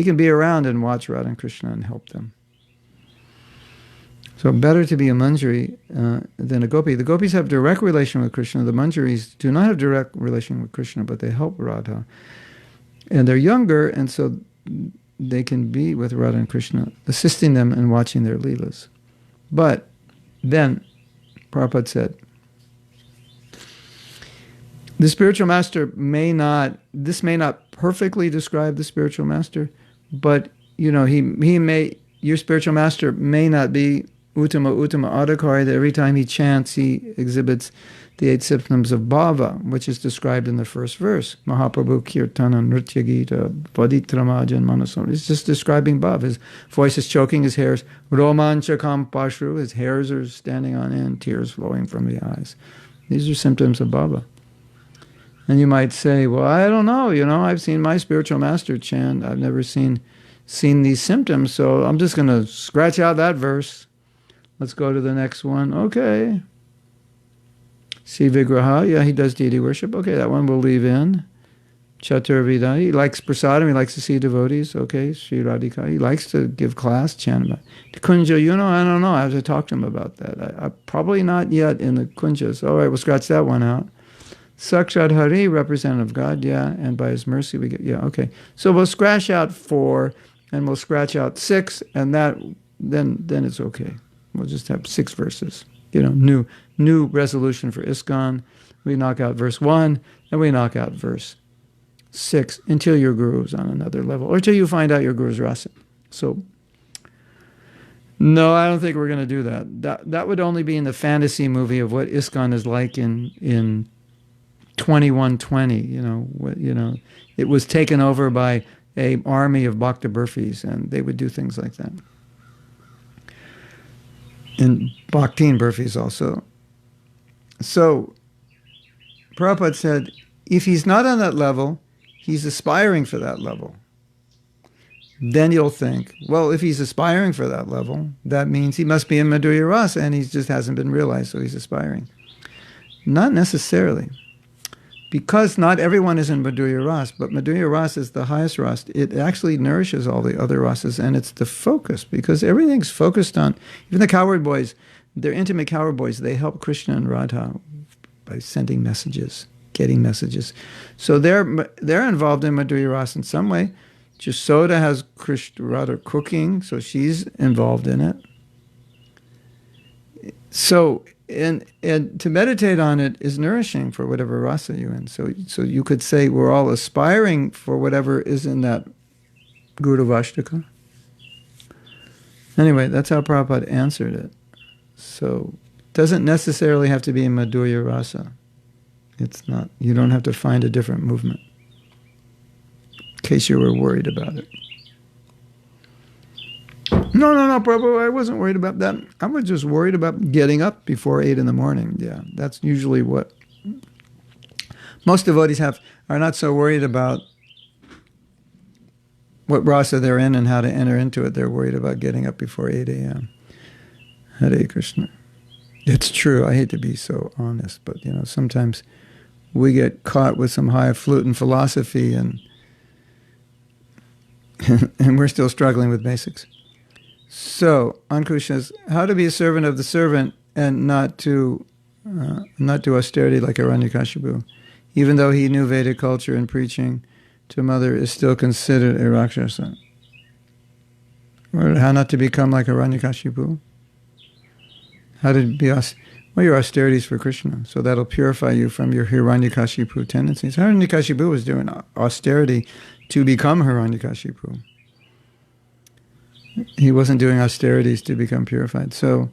can be around and watch Radha and Krishna and help them. So better to be a Manjuri than a Gopi. The Gopis have direct relation with Krishna. The Manjuris do not have direct relation with Krishna, but they help Radha. And they're younger, and so they can be with Radha and Krishna, assisting them and watching their leelas. But then, Prabhupada said, the spiritual master may not perfectly describe the spiritual master, but, you know, your spiritual master may not be Uttama Adhikari, that every time he chants, he exhibits the 8 symptoms of bhava, which is described in the first verse. Mahaprabhu Kirtana Nritya Gita Vaditramajan Manasam. It's just describing bhava. His voice is choking, his hairs. Romanchakam Pashru, his hairs are standing on end, tears flowing from the eyes. These are symptoms of bhava. And you might say, well, I don't know, I've seen my spiritual master chant. I've never seen these symptoms, so I'm just going to scratch out that verse. Let's go to the next one. Okay. See Vigraha, yeah, he does deity worship. Okay, that one we'll leave in. Chaturvida, he likes prasadam, he likes to see devotees. Okay, Sri Radhika, he likes to give class, chant about. The Kunja, I don't know, I have to talk to him about that. I probably not yet in the Kunjas. All right, we'll scratch that one out. Sakshat Hari, representative of God, yeah, and by his mercy we get, yeah, okay. So we'll scratch out 4, and we'll scratch out 6, and that, then it's okay. We'll just have 6 verses. New resolution for Iskcon. We knock out verse 1, and we knock out verse 6 until your guru is on another level, or until you find out your guru's Rasa. So, no, I don't think we're going to do that. That would only be in the fantasy movie of what Iskcon is like in 2120. It was taken over by an army of Bhakta Burfis, and they would do things like that. And Bhaktin Burfis also. So, Prabhupada said, if he's not on that level, he's aspiring for that level. Then you'll think, well, if he's aspiring for that level, that means he must be in Madhurya Rasa, and he just hasn't been realized, so he's aspiring. Not necessarily. Because not everyone is in Madhurya Rasa, but Madhurya Rasa is the highest Rasa. It actually nourishes all the other Rasas, and it's the focus, because everything's focused on, even the cowherd boys, they're intimate cowherd boys, they help Krishna and Radha by sending messages, getting messages. So they're involved in Madhurya Rasa in some way. Jasoda has Krishna Radha cooking, so she's involved in it. So, and to meditate on it is nourishing for whatever rasa you're in. So you could say we're all aspiring for whatever is in that Guru Vashtika. Anyway, that's how Prabhupada answered it. So it doesn't necessarily have to be in Madhurya Rasa. It's not. You don't have to find a different movement, in case you were worried about it. No, Prabhu, I wasn't worried about that. I was just worried about getting up before 8 in the morning. Yeah, that's usually what most devotees are not so worried about what rasa they're in and how to enter into it. They're worried about getting up before 8 a.m. Hare Krishna. It's true. I hate to be so honest, but sometimes we get caught with some highfalutin philosophy and we're still struggling with basics. So, Ankush says, how to be a servant of the servant and not do austerity like Hiranyakashipu, even though he knew Vedic culture and preaching to mother is still considered a Rakshasa. Or how not to become like Hiranyakashipu. How to be your austerities for Krishna, so that'll purify you from your Hiranyakashipu tendencies. Hiranyakashipu was doing austerity to become Hiranyakashipu. He wasn't doing austerities to become purified. So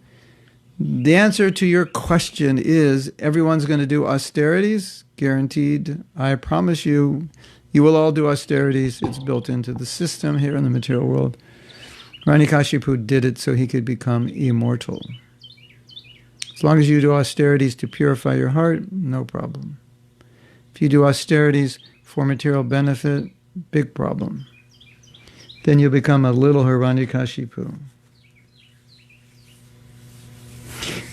the answer to your question is everyone's going to do austerities, guaranteed. I promise you, you will all do austerities. It's built into the system here in the material world. Hiranyakashipu did it so he could become immortal. As long as you do austerities to purify your heart, no problem. If you do austerities for material benefit, big problem. Then you become a little Hiranyakashipu.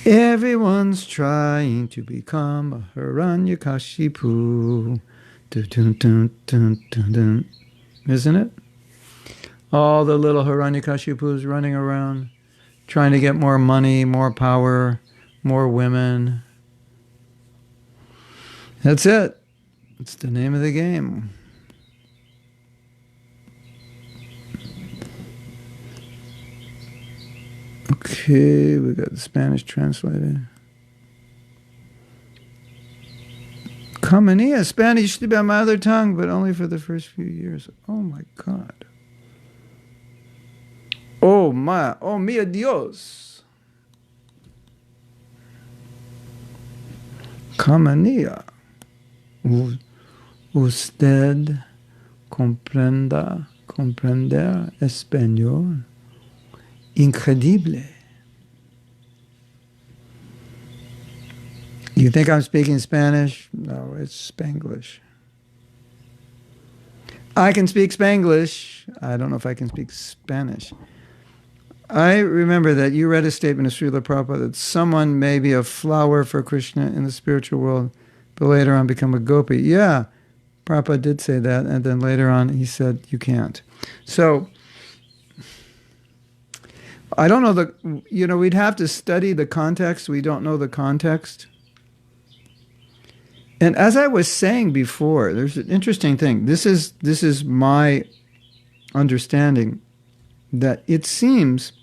Everyone's trying to become a Hiranyakashipu. Dun, dun, dun, dun, dun, dun. Isn't it? All the little Hiranyakashipus running around, trying to get more money, more power, more women. That's it. It's the name of the game. Okay, we got the Spanish translated. Camanilla, Spanish used to be my mother tongue, but only for the first few years. Oh my God. Oh mia Dios. Camanía. Usted comprender español. Incredible. You think I'm speaking Spanish? No, it's Spanglish. I can speak Spanglish. I don't know if I can speak Spanish. I remember that you read a statement of Srila Prabhupada that someone may be a flower for Krishna in the spiritual world, but later on become a gopi. Yeah, Prabhupada did say that, and then later on he said you can't. So, I don't know we'd have to study the context. We don't know the context. And as I was saying before, there's an interesting thing. This is my understanding that it seems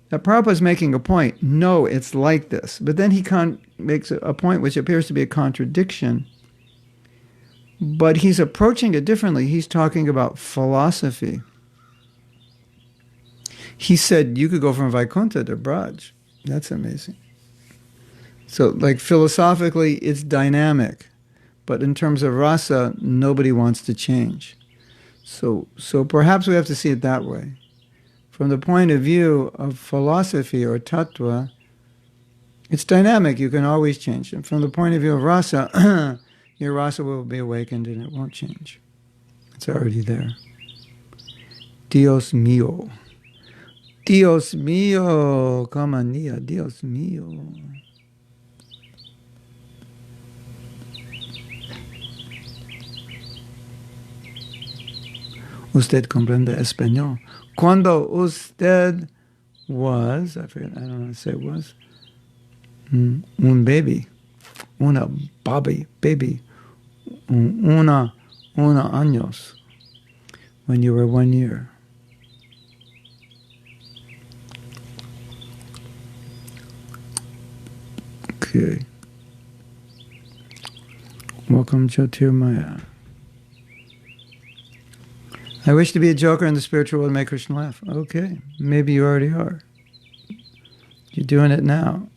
that Prabhupada's making a point. No, it's like this. But then he makes a point which appears to be a contradiction. But he's approaching it differently. He's talking about philosophy. He said you could go from Vaikuntha to Braj. That's amazing. So, like, philosophically, it's dynamic. But in terms of rasa, nobody wants to change. So perhaps we have to see it that way. From the point of view of philosophy or tattva, it's dynamic. You can always change. And from the point of view of rasa, your rasa will be awakened and it won't change. It's already there. Dios mío. Dios mío. Camanía. Dios mío. Usted comprende español. Cuando usted was, I forget, I don't know how to say was, un baby, una baby, una años, when you were 1 year. Okay. Welcome, Jyotirmaya. I wish to be a joker in the spiritual world and make Krishna laugh. Okay, maybe you already are. You're doing it now.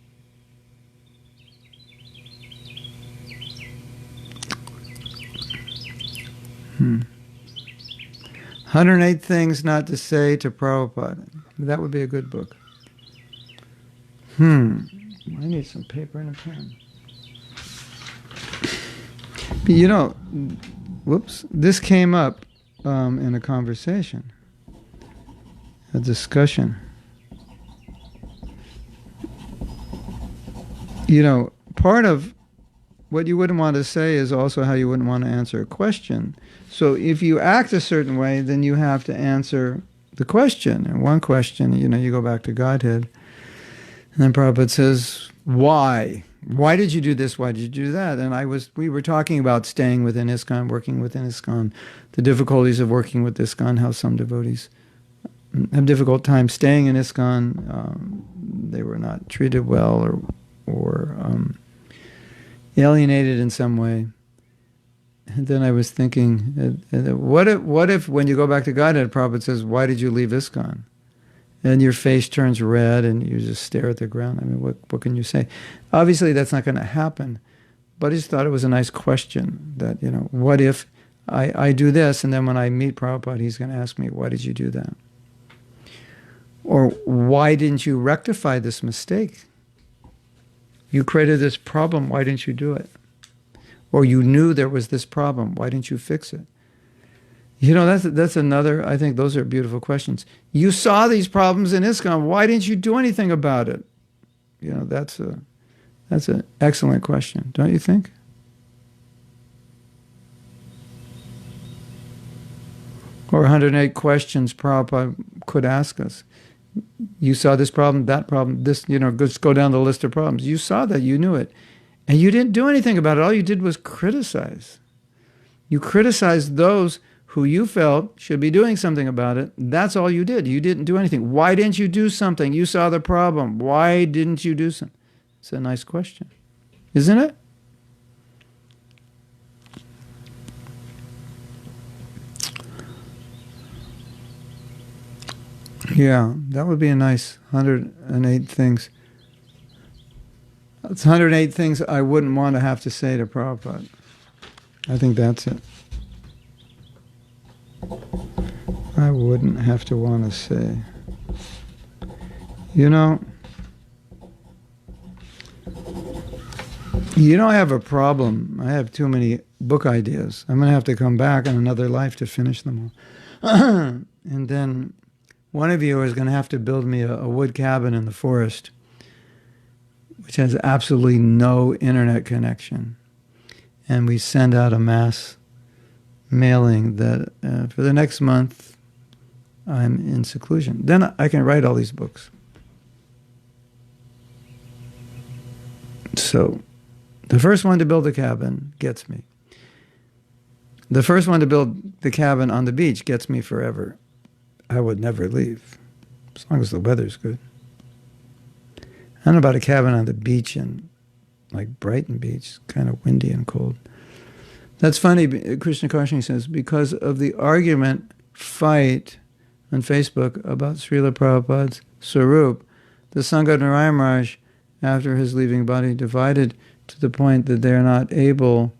Hmm. 108 Things Not to Say to Prabhupada. That would be a good book. I need some paper and a pen. But whoops, this came up in a conversation, a discussion. Part of what you wouldn't want to say is also how you wouldn't want to answer a question. So if you act a certain way, then you have to answer the question. And one question, you go back to Godhead. And then Prabhupada says, why? Why did you do this? Why did you do that? And we were talking about staying within Iskcon, working within Iskcon, the difficulties of working with Iskcon, how some devotees have difficult time staying in Iskcon. They were not treated well or alienated in some way. And then I was thinking, what if when you go back to Godhead, Prabhupada says, why did you leave Iskcon? And your face turns red and you just stare at the ground. I mean, what can you say? Obviously, that's not going to happen. But I just thought it was a nice question that, what if I do this and then when I meet Prabhupada, he's going to ask me, why did you do that? Or why didn't you rectify this mistake? You created this problem, why didn't you do it? Or you knew there was this problem, why didn't you fix it? That's another, I think those are beautiful questions. You saw these problems in Iskcon, why didn't you do anything about it? That's an excellent question, don't you think? Or 108 questions Prabhupada could ask us. You saw this problem, that problem, this, just go down the list of problems. You saw that, you knew it. And you didn't do anything about it. All you did was criticize. You criticized those who you felt should be doing something about it. That's all you did. You didn't do anything. Why didn't you do something? You saw the problem. Why didn't you do something? It's a nice question, isn't it? Yeah, that would be a nice 108 things. It's 108 things I wouldn't want to have to say to Prabhupada. I think that's it. I wouldn't have to want to say. You know, I have a problem. I have too many book ideas. I'm going to have to come back in another life to finish them all. And then one of you is going to have to build me a wood cabin in the forest, which has absolutely no internet connection. And we send out a mass mailing that for the next month I'm in seclusion. Then I can write all these books. So the first one to build a cabin gets me. The first one to build the cabin on the beach gets me forever. I would never leave, as long as the weather's good. I don't know about a cabin on the beach in, like, Brighton Beach, kind of windy and cold. That's funny, Krishna Karshani says, because of the argument, fight on Facebook about Srila Prabhupada's Sarup, the Sangha of Narayan Maharaj, after his leaving body, divided to the point that they're not able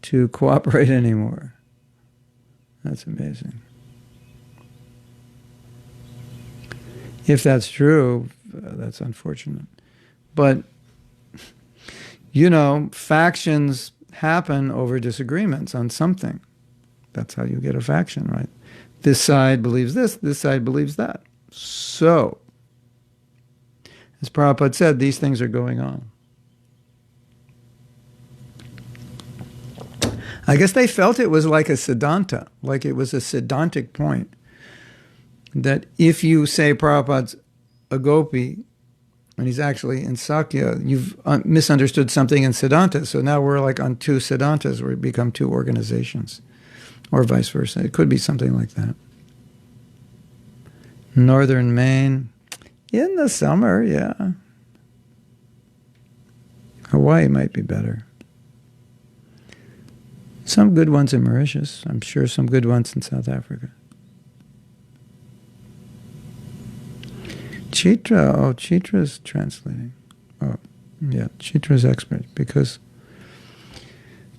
to cooperate anymore. That's amazing. If that's true, that's unfortunate. But, factions happen over disagreements on something. That's how you get a faction, right? This side believes this side believes that. So, as Prabhupada said, these things are going on. I guess they felt it was like a Siddhanta, like it was a Siddhantic point, that if you say Prabhupada's a gopi, and he's actually in Sakya, you've misunderstood something in Siddhanta. So now we're like on two Siddhantas, where we become two organizations, or vice versa. It could be something like that. Northern Maine, in the summer, yeah. Hawaii might be better. Some good ones in Mauritius. I'm sure some good ones in South Africa. Chitra, Chitra's translating. Oh, yeah, Chitra's expert, because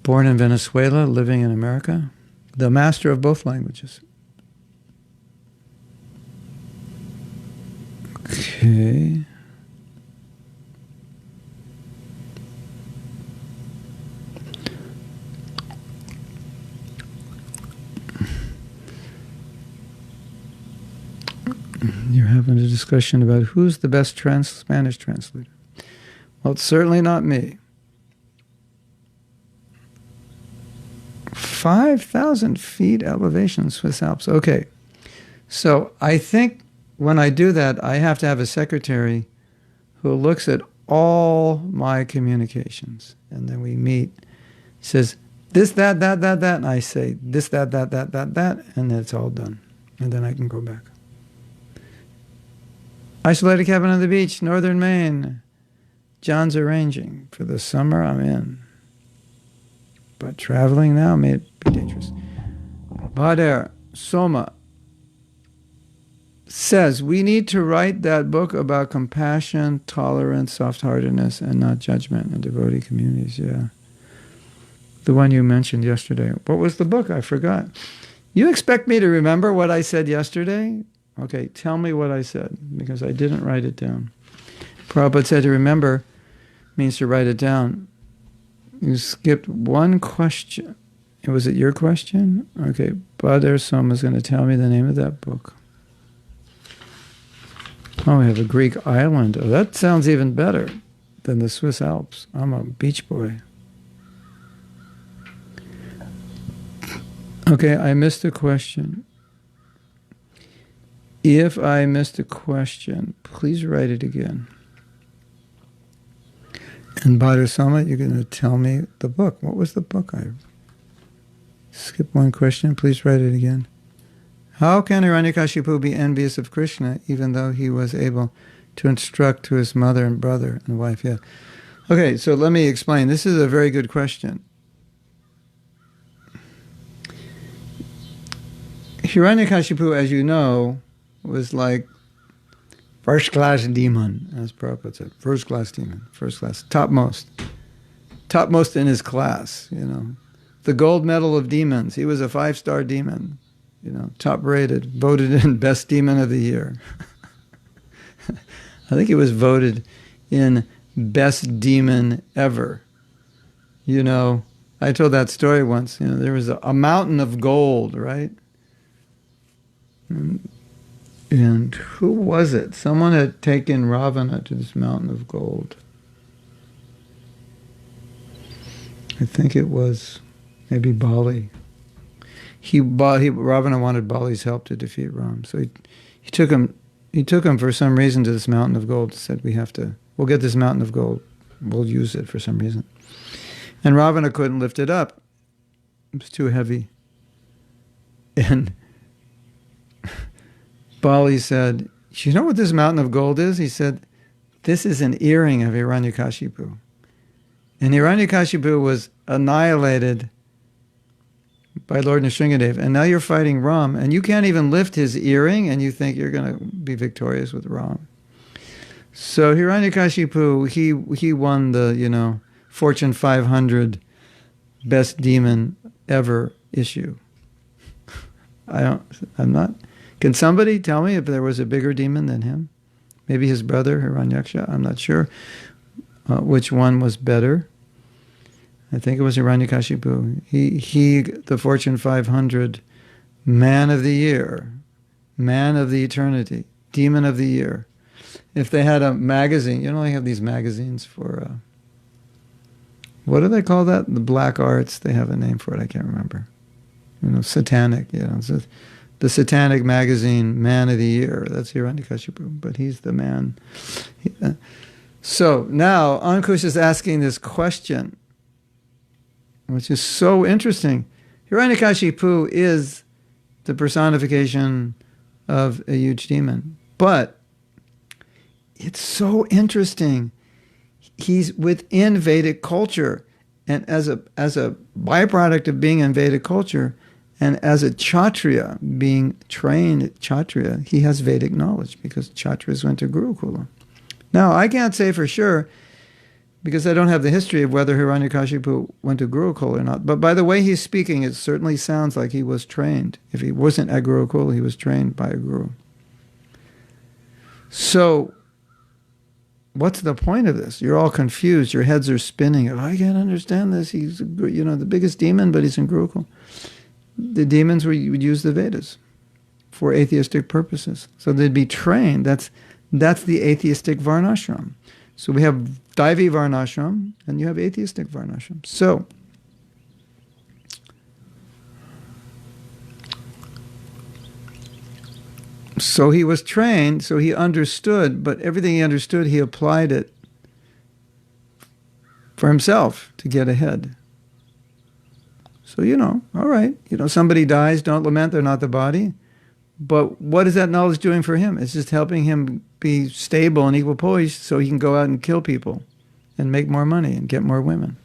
born in Venezuela, living in America, the master of both languages. Okay. You're having a discussion about who's the best Spanish translator. Well, it's certainly not me. 5,000 feet elevation, Swiss Alps. Okay. So I think when I do that, I have to have a secretary who looks at all my communications. And then we meet. He says, this, that. And I say, this, that. And then it's all done. And then I can go back. Isolated cabin on the beach, Northern Maine. John's arranging. For the summer, I'm in. But traveling now may be dangerous. Bhader Soma says, we need to write that book about compassion, tolerance, soft-heartedness, and not judgment in devotee communities. Yeah. The one you mentioned yesterday. What was the book? I forgot. You expect me to remember what I said yesterday? Okay, tell me what I said, because I didn't write it down. Prabhupada said to remember means to write it down. You skipped one question. Was it your question? Okay, Bhader Soma is going to tell me the name of that book. Oh, we have a Greek island. Oh, that sounds even better than the Swiss Alps. I'm a beach boy. Okay, I missed a question. If I missed a question, please write it again. And Bhader Soma, you're going to tell me the book. What was the book? I skipped one question. Please write it again. How can Hiranyakashipu be envious of Krishna even though he was able to instruct to his mother and brother and wife? Yeah. Okay, so let me explain. This is a very good question. Hiranyakashipu, as you know, was like First class demon, as Prabhupada said. First class demon. First class. Topmost. Topmost in his class, The gold medal of demons. He was a 5-star demon. Top rated. Voted in best demon of the year. I think he was voted in best demon ever. I told that story once. There was a mountain of gold, right? And who was it? Someone had taken Ravana to this mountain of gold. I think it was maybe Bali. Ravana wanted Bali's help to defeat Ram, so he took him. He took him for some reason to this mountain of gold. Said, we'll get this mountain of gold. We'll use it for some reason. And Ravana couldn't lift it up. It was too heavy. And Bali said, you know what this mountain of gold is? He said, this is an earring of Hiranyakashipu. And Hiranyakashipu was annihilated by Lord Nrsingadev. And now you're fighting Ram, and you can't even lift his earring, and you think you're going to be victorious with Ram. So Hiranyakashipu, he won the, Fortune 500 best demon ever issue. Can somebody tell me if there was a bigger demon than him? Maybe his brother, Hiranyaksha. I'm not sure which one was better. I think it was Hiranyakashipu. He, the Fortune 500 man of the year, man of the eternity, demon of the year. If they had a magazine, they have these magazines for, what do they call that? The black arts. They have a name for it. I can't remember. Satanic. It's the satanic magazine, man of the year. That's Hiranyakashipu, but he's the man. So now Ankush is asking this question, which is so interesting. Hiranyakashipu is the personification of a huge demon, but it's so interesting. He's within Vedic culture, and as a byproduct of being in Vedic culture, and as a Kshatriya, being trained Kshatriya, he has Vedic knowledge because Kshatriyas went to Gurukula. Now, I can't say for sure because I don't have the history of whether Hiranyakashipu went to Gurukula or not. But by the way he's speaking, it certainly sounds like he was trained. If he wasn't at Gurukula, he was trained by a guru. So, what's the point of this? You're all confused. Your heads are spinning. I can't understand this. He's, the biggest demon, but he's in Gurukula. The demons would use the Vedas for atheistic purposes. So they'd be trained. That's the atheistic varnashram. So we have Daivi varnashram, and you have atheistic varnashram. So he was trained, so he understood, but everything he understood, he applied it for himself to get ahead. So, all right, somebody dies, don't lament, they're not the body. But what is that knowledge doing for him? It's just helping him be stable and equal poised so he can go out and kill people and make more money and get more women.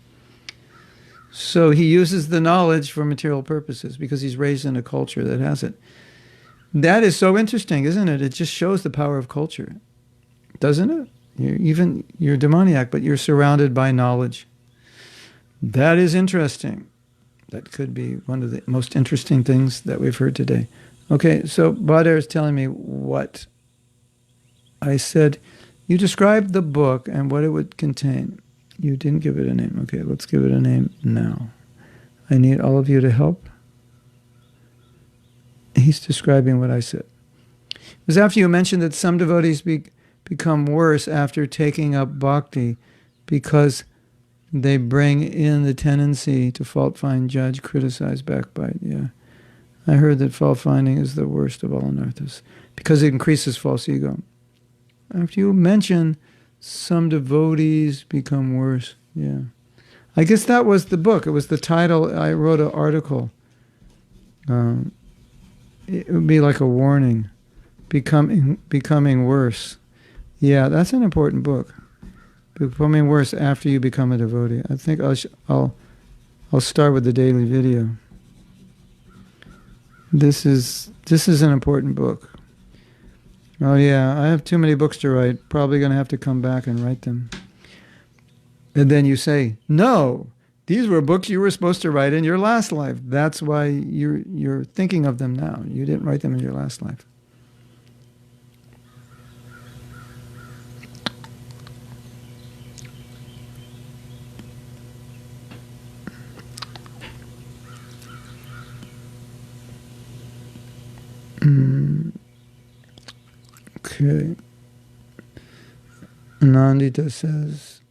So he uses the knowledge for material purposes because he's raised in a culture that has it. That is so interesting, isn't it? It just shows the power of culture, doesn't it? You're demoniac, but you're surrounded by knowledge. That is interesting. That could be one of the most interesting things that we've heard today. Okay, so Badr is telling me what I said. You described the book and what it would contain. You didn't give it a name. Okay, let's give it a name now. I need all of you to help. He's describing what I said. It was after you mentioned that some devotees become worse after taking up bhakti because they bring in the tendency to fault-find, judge, criticize, backbite. Yeah. I heard that fault-finding is the worst of all anarthas because it increases false ego. After you mention some devotees become worse. Yeah. I guess that was the book. It was the title. I wrote an article. It would be like a warning. Becoming worse. Yeah, that's an important book. Becoming worse after you become a devotee. I think I'll start with the daily video. This is an important book. Oh yeah, I have too many books to write. Probably going to have to come back and write them. And then you say, no, these were books you were supposed to write in your last life. That's why you're thinking of them now. You didn't write them in your last life. Okay. Nandita says,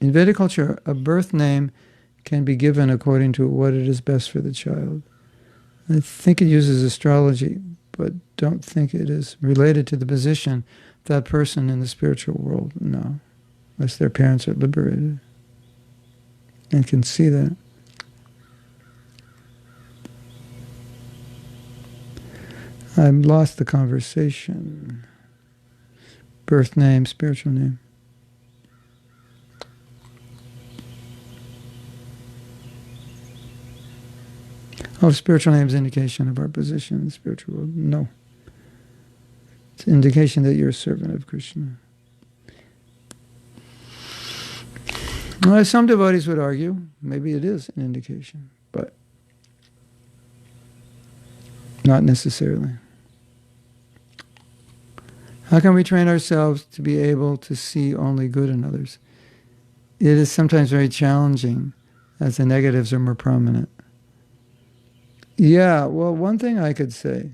in Vedic culture, a birth name can be given according to what it is best for the child. I think it uses astrology, but don't think it is related to the position of that person in the spiritual world. No, unless their parents are liberated and can see that. I've lost the conversation. Birth name, spiritual name. Oh, spiritual name is indication of our position in the spiritual world. No. It's an indication that you're a servant of Krishna. Well, some devotees would argue, maybe it is an indication, but not necessarily. How can we train ourselves to be able to see only good in others? It is sometimes very challenging as the negatives are more prominent. Yeah, well, one thing I could say,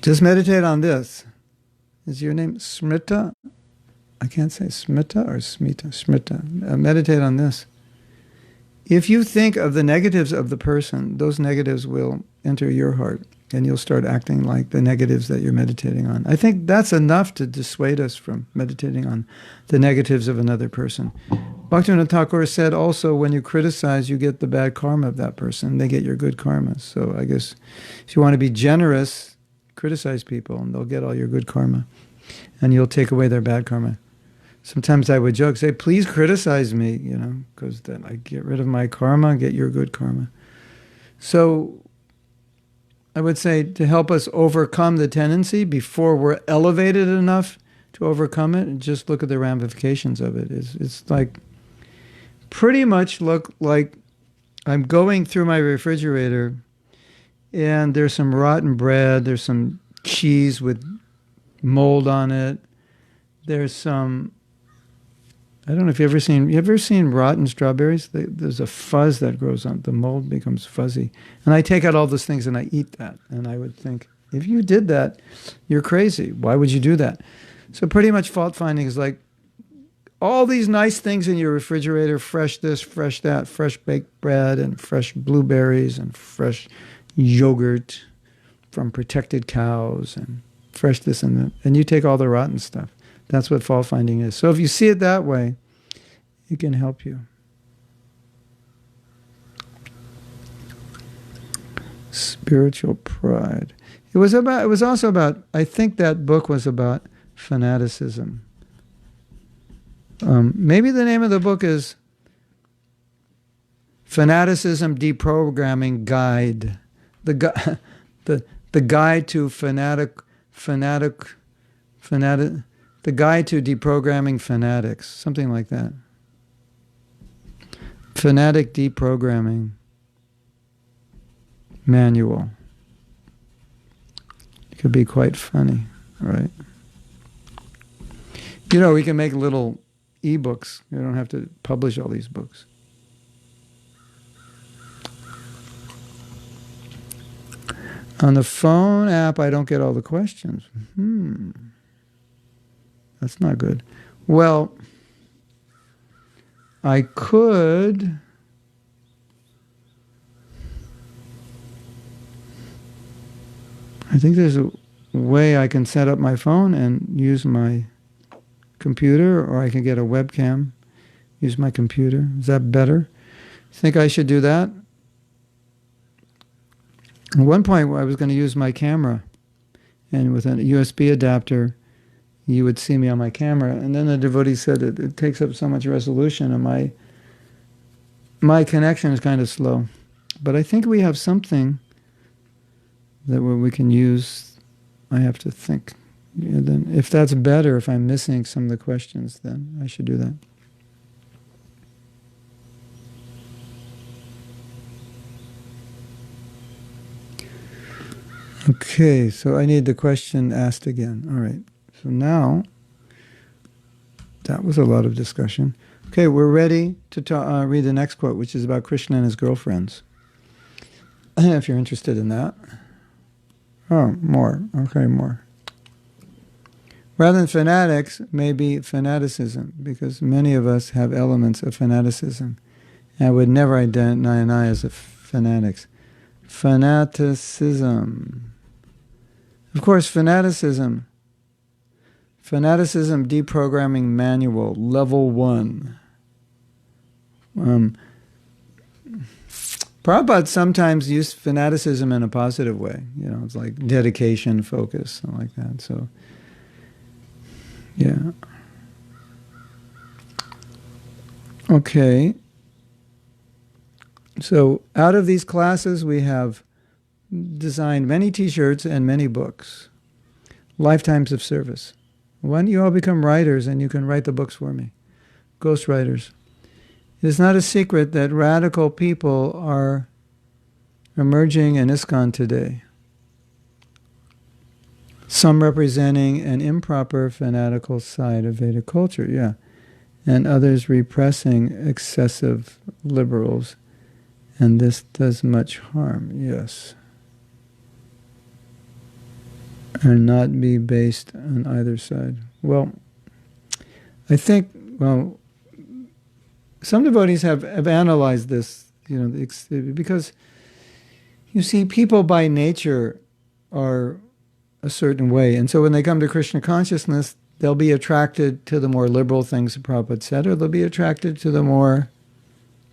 just meditate on this. Is your name Smrita? I can't say Smita or Smita. Smrita. Meditate on this. If you think of the negatives of the person, those negatives will enter your heart, and you'll start acting like the negatives that you're meditating on. I think that's enough to dissuade us from meditating on the negatives of another person. Bhaktivinoda Thakur said also, when you criticize, you get the bad karma of that person. They get your good karma. So I guess if you want to be generous, criticize people, and they'll get all your good karma, and you'll take away their bad karma. Sometimes I would joke, say, please criticize me, because then I get rid of my karma, get your good karma. So I would say to help us overcome the tendency before we're elevated enough to overcome it, just look at the ramifications of it. It's like, pretty much look like I'm going through my refrigerator and there's some rotten bread, there's some cheese with mold on it, there's some... I don't know if you ever seen rotten strawberries? There's a fuzz that grows on. The mold becomes fuzzy. And I take out all those things and I eat that. And I would think, if you did that, you're crazy. Why would you do that? So pretty much fault finding is like all these nice things in your refrigerator, fresh this, fresh that, fresh baked bread and fresh blueberries and fresh yogurt from protected cows and fresh this and that. And you take all the rotten stuff. That's what fault finding is. So if you see it that way, it can help you. Spiritual pride. It was also about, I think that book was about fanaticism. Maybe the name of the book is Fanaticism Deprogramming Guide. The guide to the Guide to Deprogramming Fanatics, something like that. Fanatic Deprogramming Manual. It could be quite funny, right? We can make little e-books. You don't have to publish all these books. On the phone app, I don't get all the questions. That's not good. Well, I could... I think there's a way I can set up my phone and use my computer, or I can get a webcam, use my computer. Is that better? Think I should do that? At one point, I was going to use my camera, and with a USB adapter, you would see me on my camera. And then the devotee said it takes up so much resolution, and My connection is kind of slow, but I think we have something that we can use. I have to think. Yeah, then if that's better, if I'm missing some of the questions, then I should do that. Okay, so I need the question asked again. All right, so now, that was a lot of discussion. Okay, we're ready to read the next quote, which is about Krishna and his girlfriends. If you're interested in that. Oh, more. Okay, more. Rather than fanatics, maybe fanaticism, because many of us have elements of fanaticism. And I would never identify as a fanatics. Fanaticism. Of course, fanaticism deprogramming manual, level 1. Prabhupada sometimes used fanaticism in a positive way. You know, it's like dedication, focus, something like that. So, yeah. Okay. So, out of these classes, we have designed many t-shirts and many books. Lifetimes of service. Why don't you all become writers and you can write the books for me? Ghostwriters. It is not a secret that radical people are emerging in Iskcon today. Some representing an improper fanatical side of Vedic culture, yeah. And others repressing excessive liberals. And this does much harm, yes. And not be based on either side. Well, I think, some devotees have analyzed this, because, you see, people by nature are a certain way. And so when they come to Krishna consciousness, they'll be attracted to the more liberal things that Prabhupada said, or they'll be attracted to the more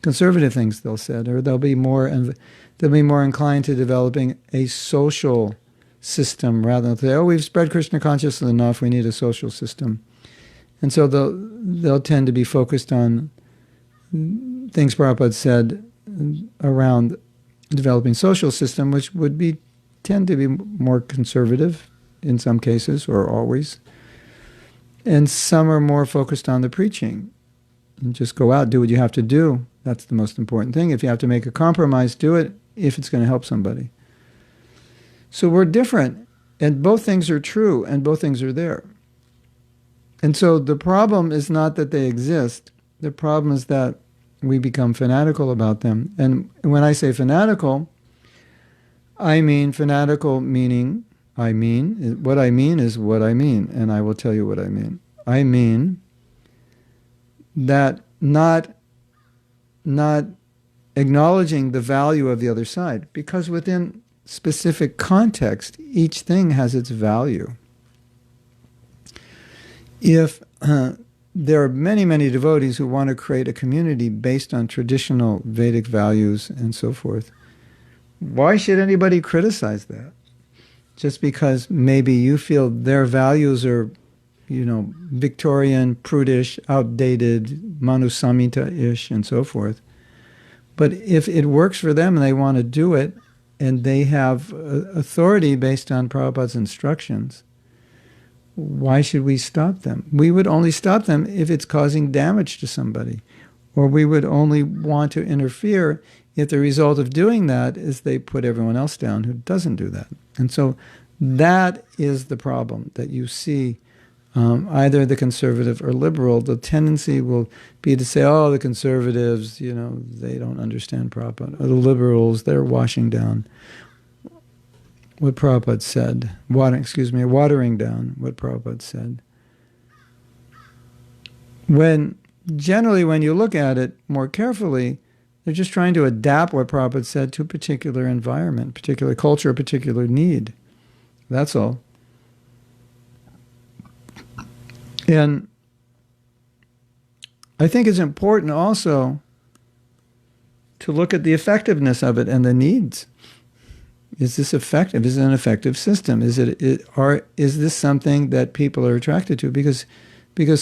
conservative things they'll said, or they'll be more inclined to developing a social system rather than say, oh, we've spread Krishna consciousness enough, we need a social system. And so they'll tend to be focused on things Prabhupada said around developing social system, which would tend to be more conservative in some cases, or always. And some are more focused on the preaching. And just go out, do what you have to do. That's the most important thing. If you have to make a compromise, do it if it's going to help somebody. So we're different, and both things are true, and both things are there. And so the problem is not that they exist. The problem is that we become fanatical about them. And when I say fanatical, I mean fanatical meaning, what I mean is what I mean, and I will tell you what I mean. I mean that not acknowledging the value of the other side, because within specific context, each thing has its value. If there are many, many devotees who want to create a community based on traditional Vedic values and so forth, why should anybody criticize that? Just because maybe you feel their values are, Victorian, prudish, outdated, Manusamhita-ish, and so forth. But if it works for them and they want to do it, and they have authority based on Prabhupada's instructions, why should we stop them? We would only stop them if it's causing damage to somebody. Or we would only want to interfere if the result of doing that is they put everyone else down who doesn't do that. And so that is the problem that you see. Either the conservative or liberal, the tendency will be to say, oh, the conservatives, they don't understand Prabhupada. Or the liberals, they're washing down what Prabhupada said. Watering down what Prabhupada said. Generally, when you look at it more carefully, they're just trying to adapt what Prabhupada said to a particular environment, particular culture, a particular need. That's all. And I think it's important also to look at the effectiveness of it and the needs. Is this effective? Is it an effective system? Is this something that people are attracted to? Because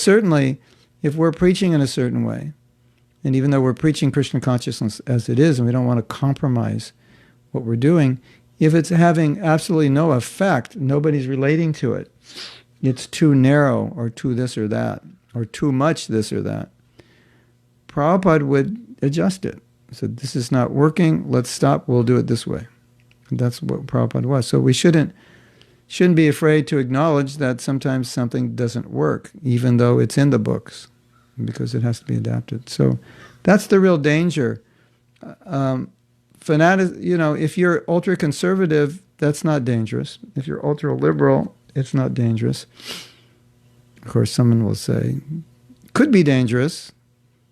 certainly, if we're preaching in a certain way, And even though we're preaching Krishna consciousness as it is, and we don't want to compromise what we're doing, if it's having absolutely no effect, nobody's relating to it, it's too narrow or too this or that, or too much this or that, Prabhupada would adjust it. So this is not working, let's stop, we'll do it this way. And that's what Prabhupada was. So we shouldn't be afraid to acknowledge that sometimes something doesn't work, even though it's in the books, because it has to be adapted. So that's the real danger. If you're ultra-conservative, that's not dangerous. If you're ultra-liberal, it's not dangerous. Of course, someone will say, could be dangerous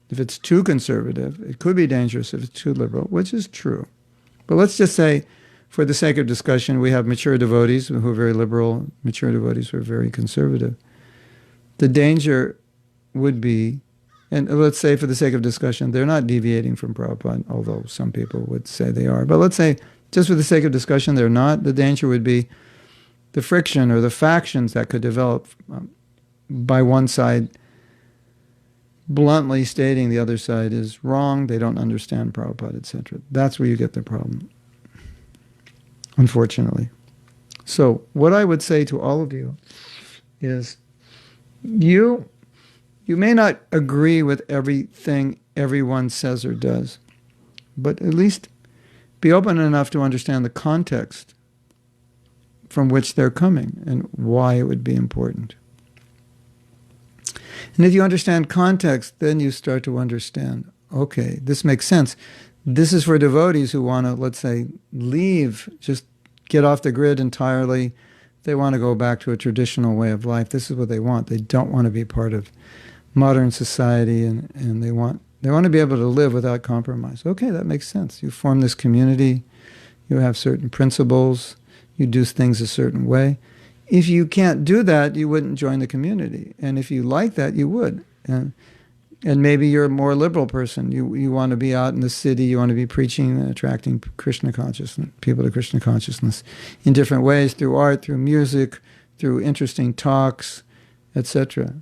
if it's too conservative. It could be dangerous if it's too liberal, which is true. But let's just say, for the sake of discussion, we have mature devotees who are very liberal, mature devotees who are very conservative. The danger would be, and let's say for the sake of discussion, they're not deviating from Prabhupada, although some people would say they are. But let's say, just for the sake of discussion, they're not. The danger would be the friction or the factions that could develop by one side bluntly stating the other side is wrong, they don't understand Prabhupada, etc. That's where you get the problem, unfortunately. So what I would say to all of you is, you may not agree with everything everyone says or does, but at least be open enough to understand the context from which they're coming and why it would be important. And if you understand context, then you start to understand, okay, this makes sense. This is for devotees who want to, let's say, leave, just get off the grid entirely. They want to go back to a traditional way of life. This is what they want. They don't want to be part of modern society, and they want to be able to live without compromise. Okay, that makes sense. You form this community, you have certain principles, you do things a certain way. If you can't do that, you wouldn't join the community. And if you like that, you would. And maybe you're a more liberal person. You want to be out in the city, you want to be preaching and attracting Krishna consciousness, people to Krishna consciousness in different ways, through art, through music, through interesting talks, etc.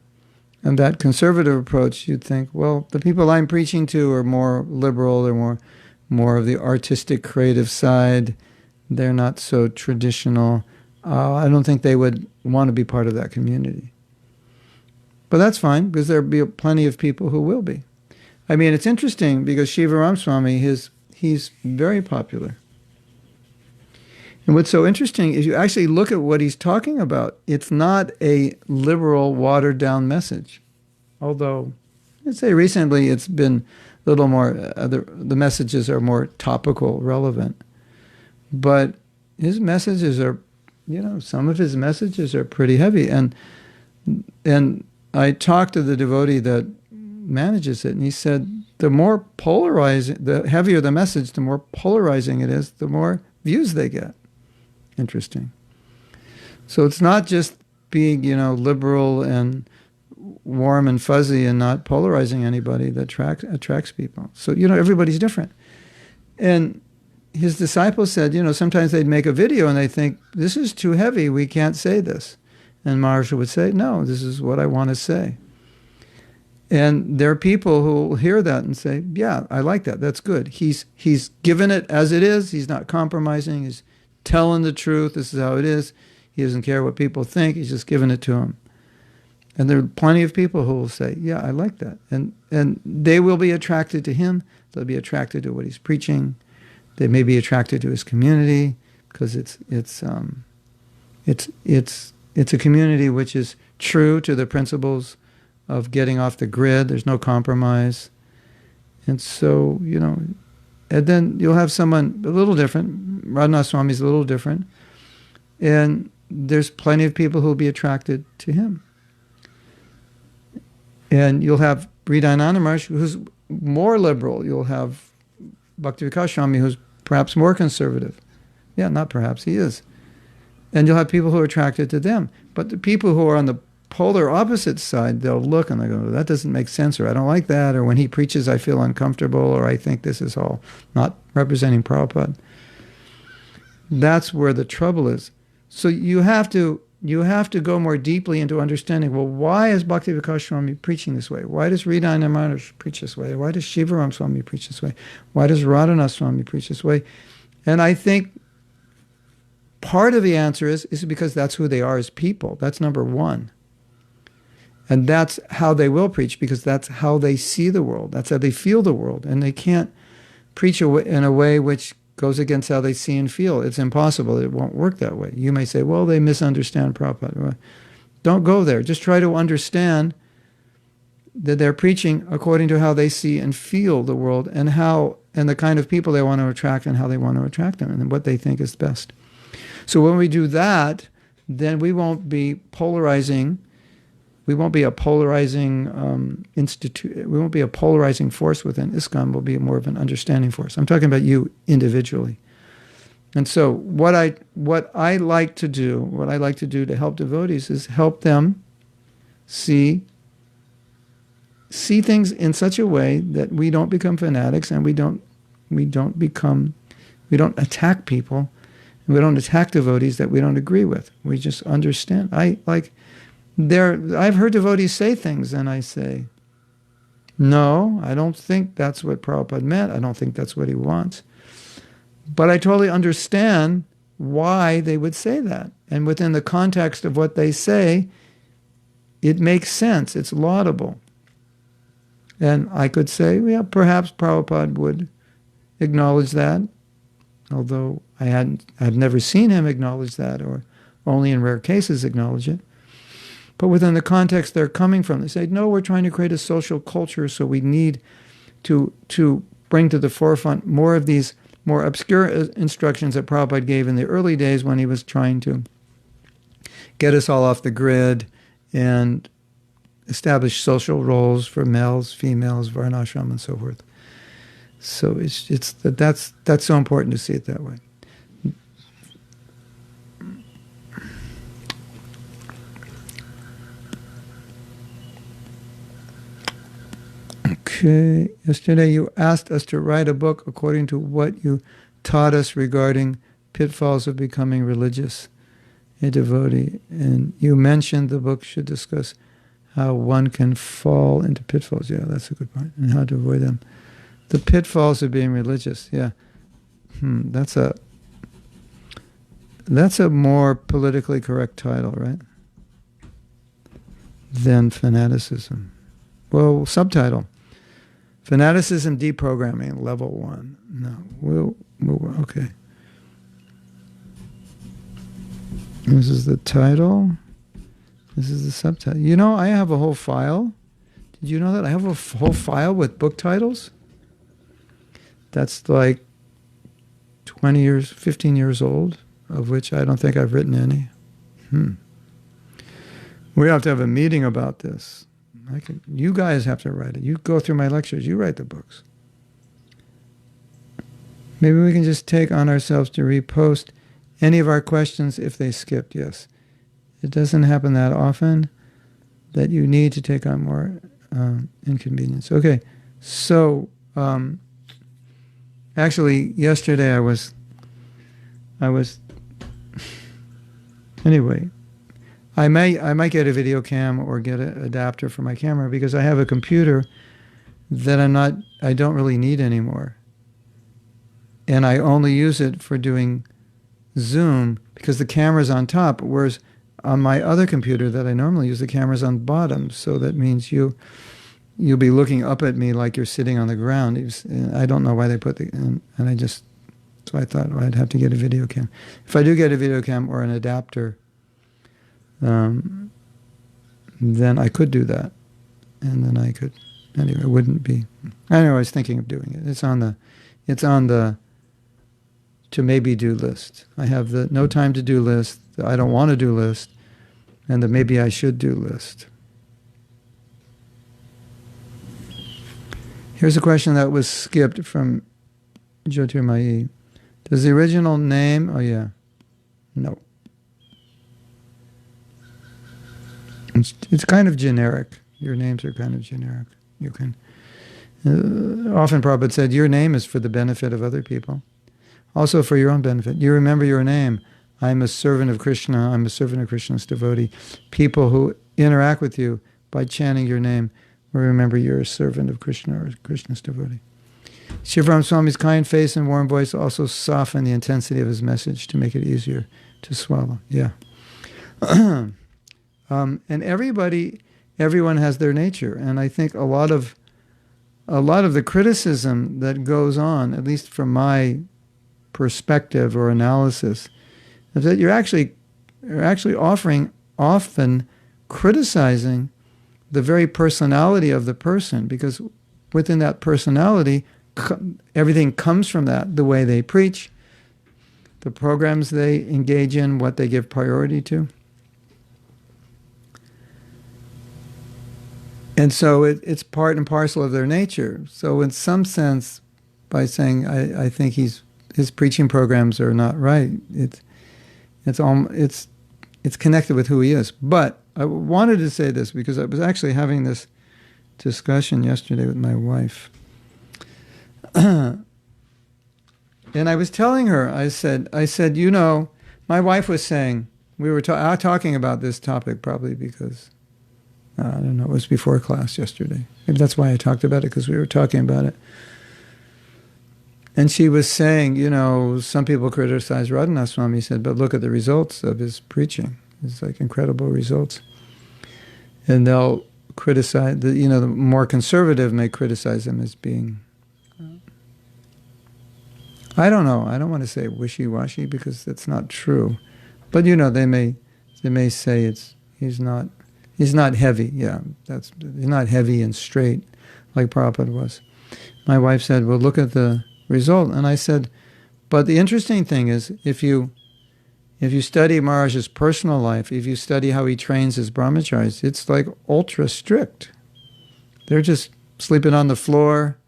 And that conservative approach, you'd think, well, the people I'm preaching to are more liberal, they're more of the artistic, creative side. They're not so traditional. I don't think they would want to be part of that community. But that's fine, because there'll be plenty of people who will be. I mean, it's interesting, because Shiva Ramaswamy, he's very popular. And what's so interesting is you actually look at what he's talking about. It's not a liberal, watered-down message. Although, I'd say recently it's been a little more, the messages are more topical, relevant. But his messages are, some of his messages are pretty heavy. And I talked to the devotee that manages it, and he said, the more polarizing, the heavier the message, the more polarizing it is, the more views they get. Interesting. So it's not just being, liberal and warm and fuzzy and not polarizing anybody that attracts people. So, everybody's different. And his disciples said, sometimes they'd make a video and they think, this is too heavy, we can't say this. And Maharaj would say, no, this is what I want to say. And there are people who will hear that and say, yeah, I like that, that's good. He's given it as it is, he's not compromising, he's telling the truth, this is how it is. He doesn't care what people think, he's just giving it to them. And there are plenty of people who will say, yeah, I like that. And they will be attracted to him, they'll be attracted to what he's preaching, they may be attracted to his community, because it's a community which is true to the principles of getting off the grid. There's no compromise. And so, and then you'll have someone a little different. Radhanath Swami's a little different. And there's plenty of people who will be attracted to him. And you'll have Hridayananda Maharaj, who's more liberal. You'll have Bhakti-Vikas Swami, who's perhaps more conservative. Yeah, not perhaps, he is. And you'll have people who are attracted to them. But the people who are on the polar opposite side, they'll look and they go, that doesn't make sense, or I don't like that, or when he preaches I feel uncomfortable, or I think this is all not representing Prabhupada. That's where the trouble is. So you have to you have to go more deeply into understanding, well, why is Bhaktivedanta Swami preaching this way? Why does Hridayana Maharaj preach this way? Why does Shivaram Swami preach this way? Why does Radhanath Swami preach this way? And I think part of the answer is because that's who they are as people. That's number one. And that's how they will preach, because that's how they see the world. That's how they feel the world. And they can't preach in a way which goes against how they see and feel. It's impossible. It won't work that way. You may say, well, they misunderstand Prabhupada. Don't go there. Just try to understand that they're preaching according to how they see and feel the world, and the kind of people they want to attract and how they want to attract them, and what they think is best. So when we do that, then we won't be polarizing. We won't be a polarizing institute. We won't be a polarizing force within Iskcon. We'll be more of an understanding force. I'm talking about you individually. And so what I like to do to help devotees is help them see things in such a way that we don't become fanatics, and we don't attack people, and we don't attack devotees that we don't agree with. We just understand. I've heard devotees say things, and I say, no, I don't think that's what Prabhupada meant. I don't think that's what he wants. But I totally understand why they would say that. And within the context of what they say, it makes sense. It's laudable. And I could say, yeah, perhaps Prabhupada would acknowledge that, although I've never seen him acknowledge that, or only in rare cases acknowledge it. But within the context they're coming from, they say, no, we're trying to create a social culture, so we need to bring to the forefront more of these more obscure instructions that Prabhupada gave in the early days when he was trying to get us all off the grid and establish social roles for males, females, varnashram, and so forth. So that's so important to see it that way. Okay, yesterday you asked us to write a book according to what you taught us regarding pitfalls of becoming religious, a devotee. And you mentioned the book should discuss how one can fall into pitfalls. Yeah, that's a good point. And how to avoid them. The pitfalls of being religious, yeah. That's a more politically correct title, right? Than fanaticism. Well, subtitle. Fanaticism Deprogramming, Level 1. No, we'll okay. This is the title. This is the subtitle. You know, I have a whole file. Did you know that? I have a whole file with book titles. That's like 20 years, 15 years old, of which I don't think I've written any. We have to have a meeting about this. You guys have to write it. You go through my lectures. You write the books. Maybe we can just take on ourselves to repost any of our questions if they skipped. Yes. It doesn't happen that often that you need to take on more inconvenience. Okay. So, actually, yesterday I was anyway, I might get a video cam or get an adapter for my camera, because I have a computer that I don't really need anymore. And I only use it for doing Zoom because the camera's on top, whereas on my other computer that I normally use, the camera's on bottom. So that means you'll be looking up at me like you're sitting on the ground. I don't know why they put so I thought I'd have to get a video cam. If I do get a video cam or an adapter, then I could do that, and then I could. Anyway, it wouldn't be. Anyway, I was thinking of doing it. It's on the to maybe do list. I have the no time to do list, the I don't want to do list, and the maybe I should do list. Here's a question that was skipped from Jyotirmayi. Does the original name? Oh yeah, no. It's kind of generic. Your names are kind of generic. You can often Prabhupada said your name is for the benefit of other people, also for your own benefit. You remember your name. I'm a servant of Krishna, I'm a servant of Krishna's devotee. People who interact with you by chanting your name will remember you're a servant of Krishna or Krishna's devotee. Shivaram Swami's kind face and warm voice also soften the intensity of his message to make it easier to swallow. Yeah. And everyone has their nature. And I think a lot of the criticism that goes on, at least from my perspective or analysis, is that you're actually often criticizing the very personality of the person, because within that personality, everything comes from that, the way they preach, the programs they engage in, what they give priority to. And so it's part and parcel of their nature. So in some sense, by saying I think his preaching programs are not right, it's connected with who he is. But I wanted to say this because I was actually having this discussion yesterday with my wife. And I was telling her, I said, my wife was saying, we were talking about this topic probably because, I don't know, it was before class yesterday. Maybe that's why I talked about it, because we were talking about it. And she was saying, some people criticize Radhanath Swami. He said, but look at the results of his preaching. It's like incredible results. And they'll criticize, the more conservative may criticize him as being, I don't know, I don't want to say wishy-washy because that's not true. But they may say he's not heavy. Yeah, he's not heavy and straight like Prabhupada was. My wife said, well, look at the result. And I said, but the interesting thing is, if you study Maharaj's personal life, if you study how he trains his brahmacharis, it's like ultra strict. They're just sleeping on the floor.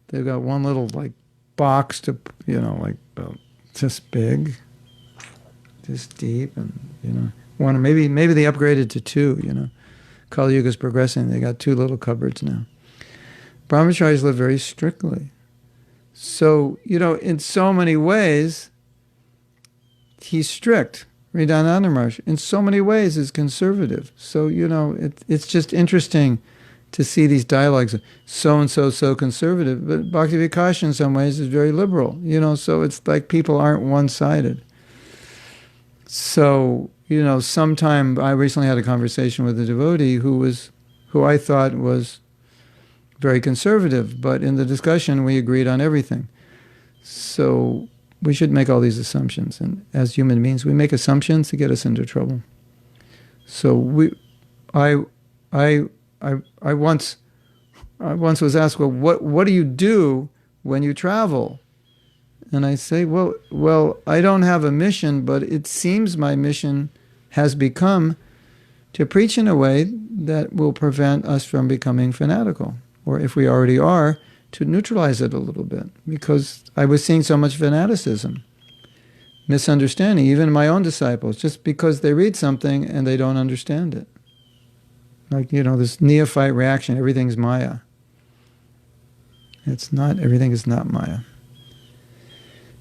They've got one little box to, this big, this deep, and one, maybe they upgraded to two. Kali Yuga is progressing. They got two little cupboards now. Brahmacharis live very strictly. So, in so many ways, he's strict. Hridayananda Maharaj, in so many ways, is conservative. So, it's just interesting to see these dialogues. So-and-so, so conservative. But Bhakti Vikash, in some ways, is very liberal. So it's like people aren't one-sided. So, sometime, I recently had a conversation with a devotee who I thought was very conservative, but in the discussion we agreed on everything. So we should make all these assumptions, and as human beings, we make assumptions to get us into trouble. So I once was asked, well, what do you do when you travel? And I say, well, I don't have a mission, but it seems my mission has become to preach in a way that will prevent us from becoming fanatical, or if we already are, to neutralize it a little bit, because I was seeing so much fanaticism, misunderstanding, even in my own disciples, just because they read something and they don't understand it. Like, this neophyte reaction, everything's Maya. It's not, everything is not Maya.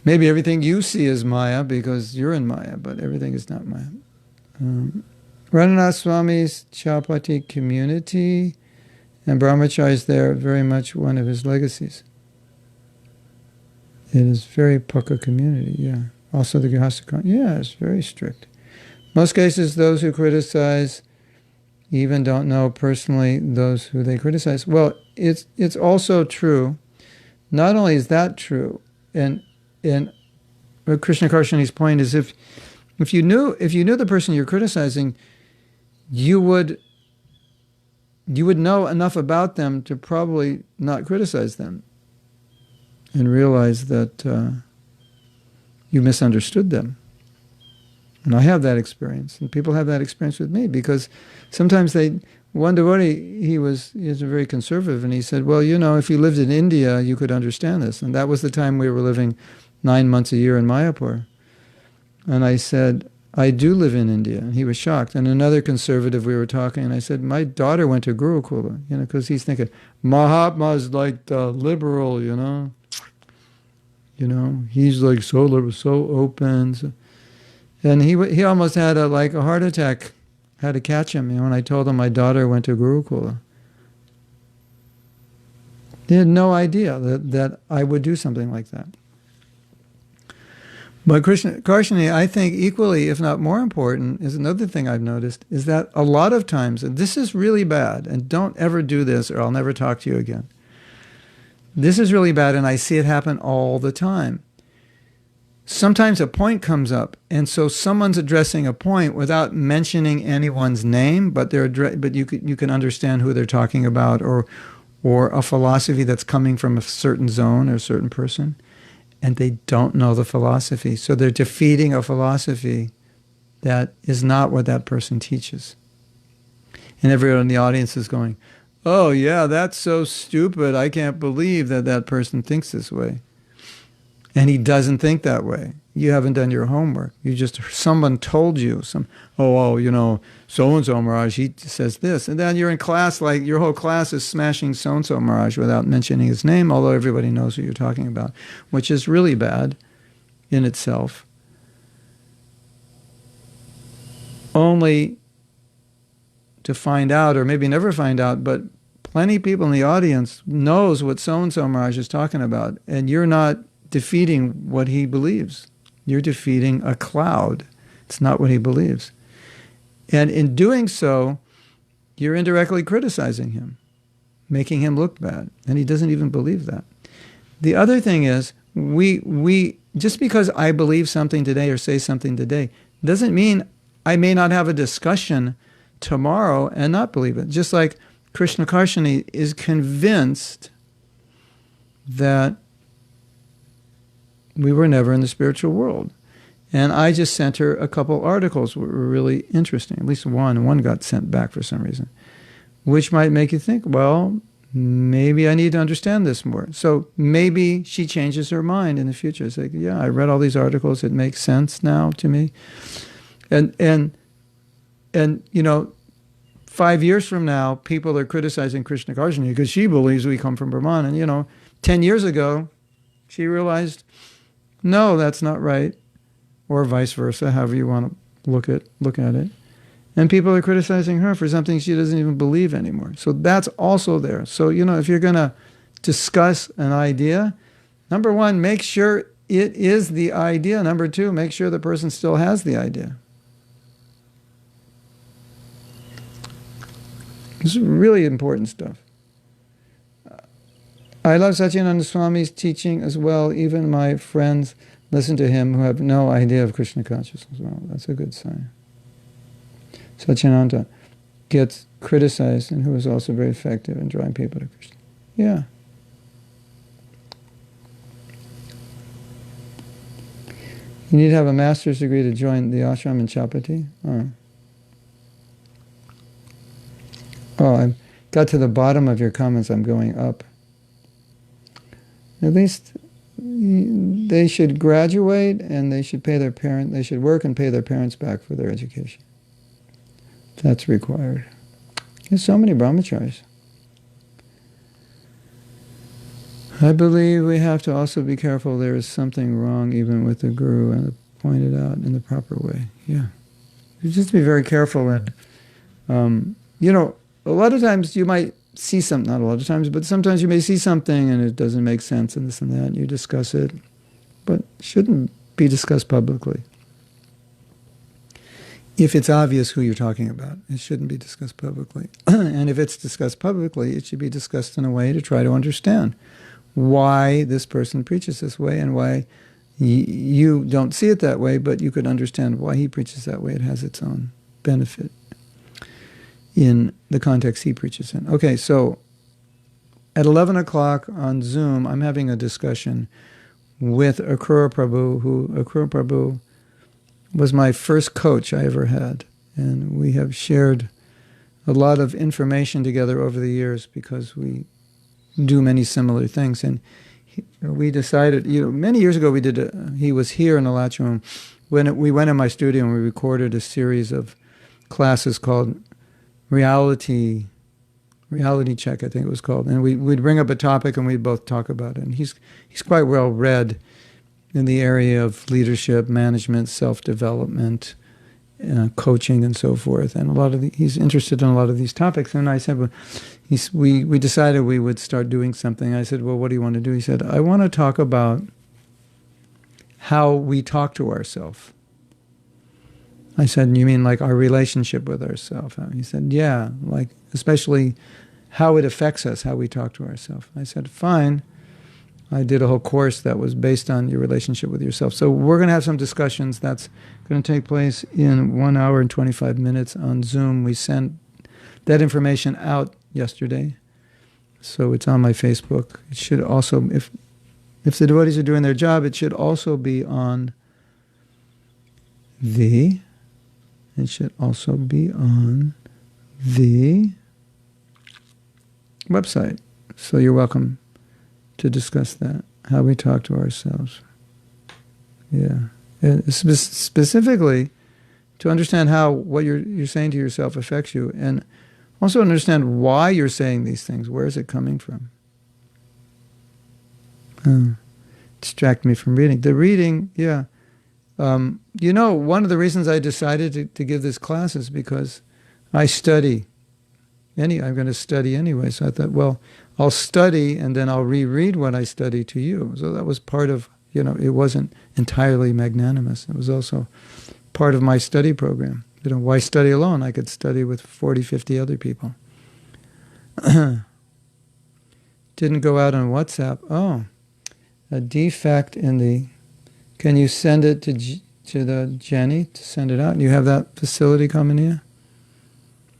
Maybe everything you see is Maya because you're in Maya, but everything is not Maya. Radhanath Swami's Chapati community and brahmachari is there, very much one of his legacies. It is very pucka community, yeah. Also the Grihastha, yeah, it's very strict. Most cases, those who criticize even don't know personally those who they criticize. Well, it's also true. Not only is that true, and Krishna Karshani's point is if you knew the person you're criticizing, you would know enough about them to probably not criticize them and realize that you misunderstood them. And I have that experience, and people have that experience with me, because sometimes one devotee, he was very conservative, and he said, well, if you lived in India, you could understand this. And that was the time we were living 9 months a year in Mayapur. And I said, I do live in India. And he was shocked. And another conservative, we were talking, and I said, my daughter went to Gurukula, because he's thinking, Mahatma's like the liberal, he's like so liberal, so open. And he almost had a heart attack. Had to catch him. When I told him my daughter went to Gurukula. He had no idea that I would do something like that. But Karshani, I think equally, if not more important, is another thing I've noticed, is that a lot of times, and this is really bad, and don't ever do this or I'll never talk to you again. This is really bad, and I see it happen all the time. Sometimes a point comes up, and so someone's addressing a point without mentioning anyone's name, but you can understand who they're talking about, or a philosophy that's coming from a certain zone or a certain person, and they don't know the philosophy. So they're defeating a philosophy that is not what that person teaches. And everyone in the audience is going, "Oh yeah, that's so stupid. I can't believe that person thinks this way." And he doesn't think that way. You haven't done your homework. Someone told you, so-and-so Maharaj, he says this. And then you're in class, your whole class is smashing so-and-so Maharaj without mentioning his name, although everybody knows who you're talking about, which is really bad in itself. Only to find out, or maybe never find out, but plenty of people in the audience knows what so-and-so Maharaj is talking about, and you're not defeating what he believes. You're defeating a cloud. It's not what he believes. And in doing so, you're indirectly criticizing him, making him look bad. And he doesn't even believe that. The other thing is, we just because I believe something today or say something today, doesn't mean I may not have a discussion tomorrow and not believe it. Just like Krishna Karshani is convinced that we were never in the spiritual world. And I just sent her a couple articles that were really interesting, at least one. One got sent back for some reason, which might make you think, well, maybe I need to understand this more. So maybe she changes her mind in the future. It's like, yeah, I read all these articles. It makes sense now to me. And 5 years from now, people are criticizing Krishna Karshani because she believes we come from Brahman. And, 10 years ago, she realized, no, that's not right, or vice versa, however you want to look at it. And people are criticizing her for something she doesn't even believe anymore. So that's also there. So, if you're going to discuss an idea, number one, make sure it is the idea. Number two, make sure the person still has the idea. This is really important stuff. I love Satyananda Swami's teaching as well. Even my friends listen to him who have no idea of Krishna consciousness. Well, that's a good sign. Satyananda gets criticized and who is also very effective in drawing people to Krishna. Yeah. You need to have a master's degree to join the ashram in Chapati? Oh, I got to the bottom of your comments. I'm going up. At least they should graduate and they should they should work and pay their parents back for their education. That's required. There's so many brahmacharis. I believe we have to also be careful there is something wrong even with the guru and point it out in the proper way. Yeah. You just be very careful and, a lot of times you might see something, not a lot of times, but sometimes you may see something and it doesn't make sense and this and that, and you discuss it, but it shouldn't be discussed publicly. If it's obvious who you're talking about, it shouldn't be discussed publicly. And if it's discussed publicly, it should be discussed in a way to try to understand why this person preaches this way and why you don't see it that way, but you could understand why he preaches that way. It has its own benefit in the context he preaches in. Okay, so at 11 o'clock on Zoom, I'm having a discussion with Akrura Prabhu, Akrura Prabhu was my first coach I ever had. And we have shared a lot of information together over the years because we do many similar things. And we decided, many years ago he was here in Alachua. When we went in my studio and we recorded a series of classes called Reality Check, I think it was called. And we'd bring up a topic and we'd both talk about it. And he's quite well read in the area of leadership, management, self-development, coaching, and so forth. And he's interested in a lot of these topics. And I said, well, we decided we would start doing something. I said, well, what do you want to do? He said, I want to talk about how we talk to ourselves. I said, you mean like our relationship with ourselves? He said, yeah, like especially how it affects us, how we talk to ourselves. I said, fine. I did a whole course that was based on your relationship with yourself. So we're going to have some discussions. That's going to take place in 1 hour and 25 minutes on Zoom. We sent that information out yesterday, so it's on my Facebook. It should also, if the devotees are doing their job, it should also be on the website. So you're welcome to discuss that, how we talk to ourselves. Yeah. And specifically, to understand how what you're saying to yourself affects you, and also understand why you're saying these things. Where is it coming from? Distract me from reading. The reading, yeah. One of the reasons I decided to give this class is because I study. I'm going to study anyway. So I thought, well, I'll study and then I'll reread what I study to you. So that was part of, it wasn't entirely magnanimous. It was also part of my study program. Why study alone? I could study with 40, 50 other people. Didn't go out on WhatsApp. Oh, a defect in the... Can you send it to the Jenny to send it out? You have that facility coming here?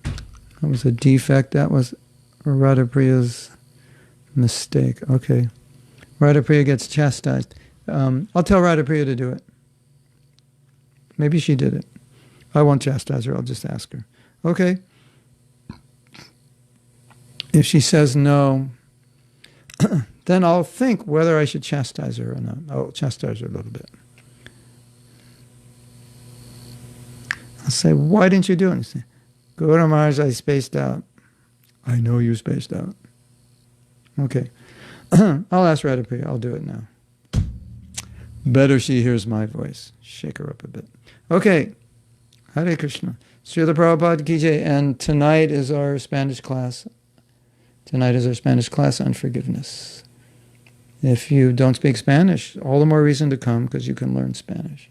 That was a defect. That was Radhapriya's mistake. Okay. Radhapriya gets chastised. I'll tell Radhapriya to do it. Maybe she did it. I won't chastise her. I'll just ask her. Okay. If she says no, then I'll think whether I should chastise her or not. I'll chastise her a little bit. I'll say, why didn't you do it? And say, go to Mars, I spaced out. I know you spaced out. Okay. I'll ask Radhapriya. I'll do it now. Better she hears my voice. Shake her up a bit. Okay. Hare Krishna. Srila Prabhupada ki jai. And tonight is our Spanish class. Tonight is our Spanish class on forgiveness. If you don't speak Spanish, all the more reason to come because you can learn Spanish.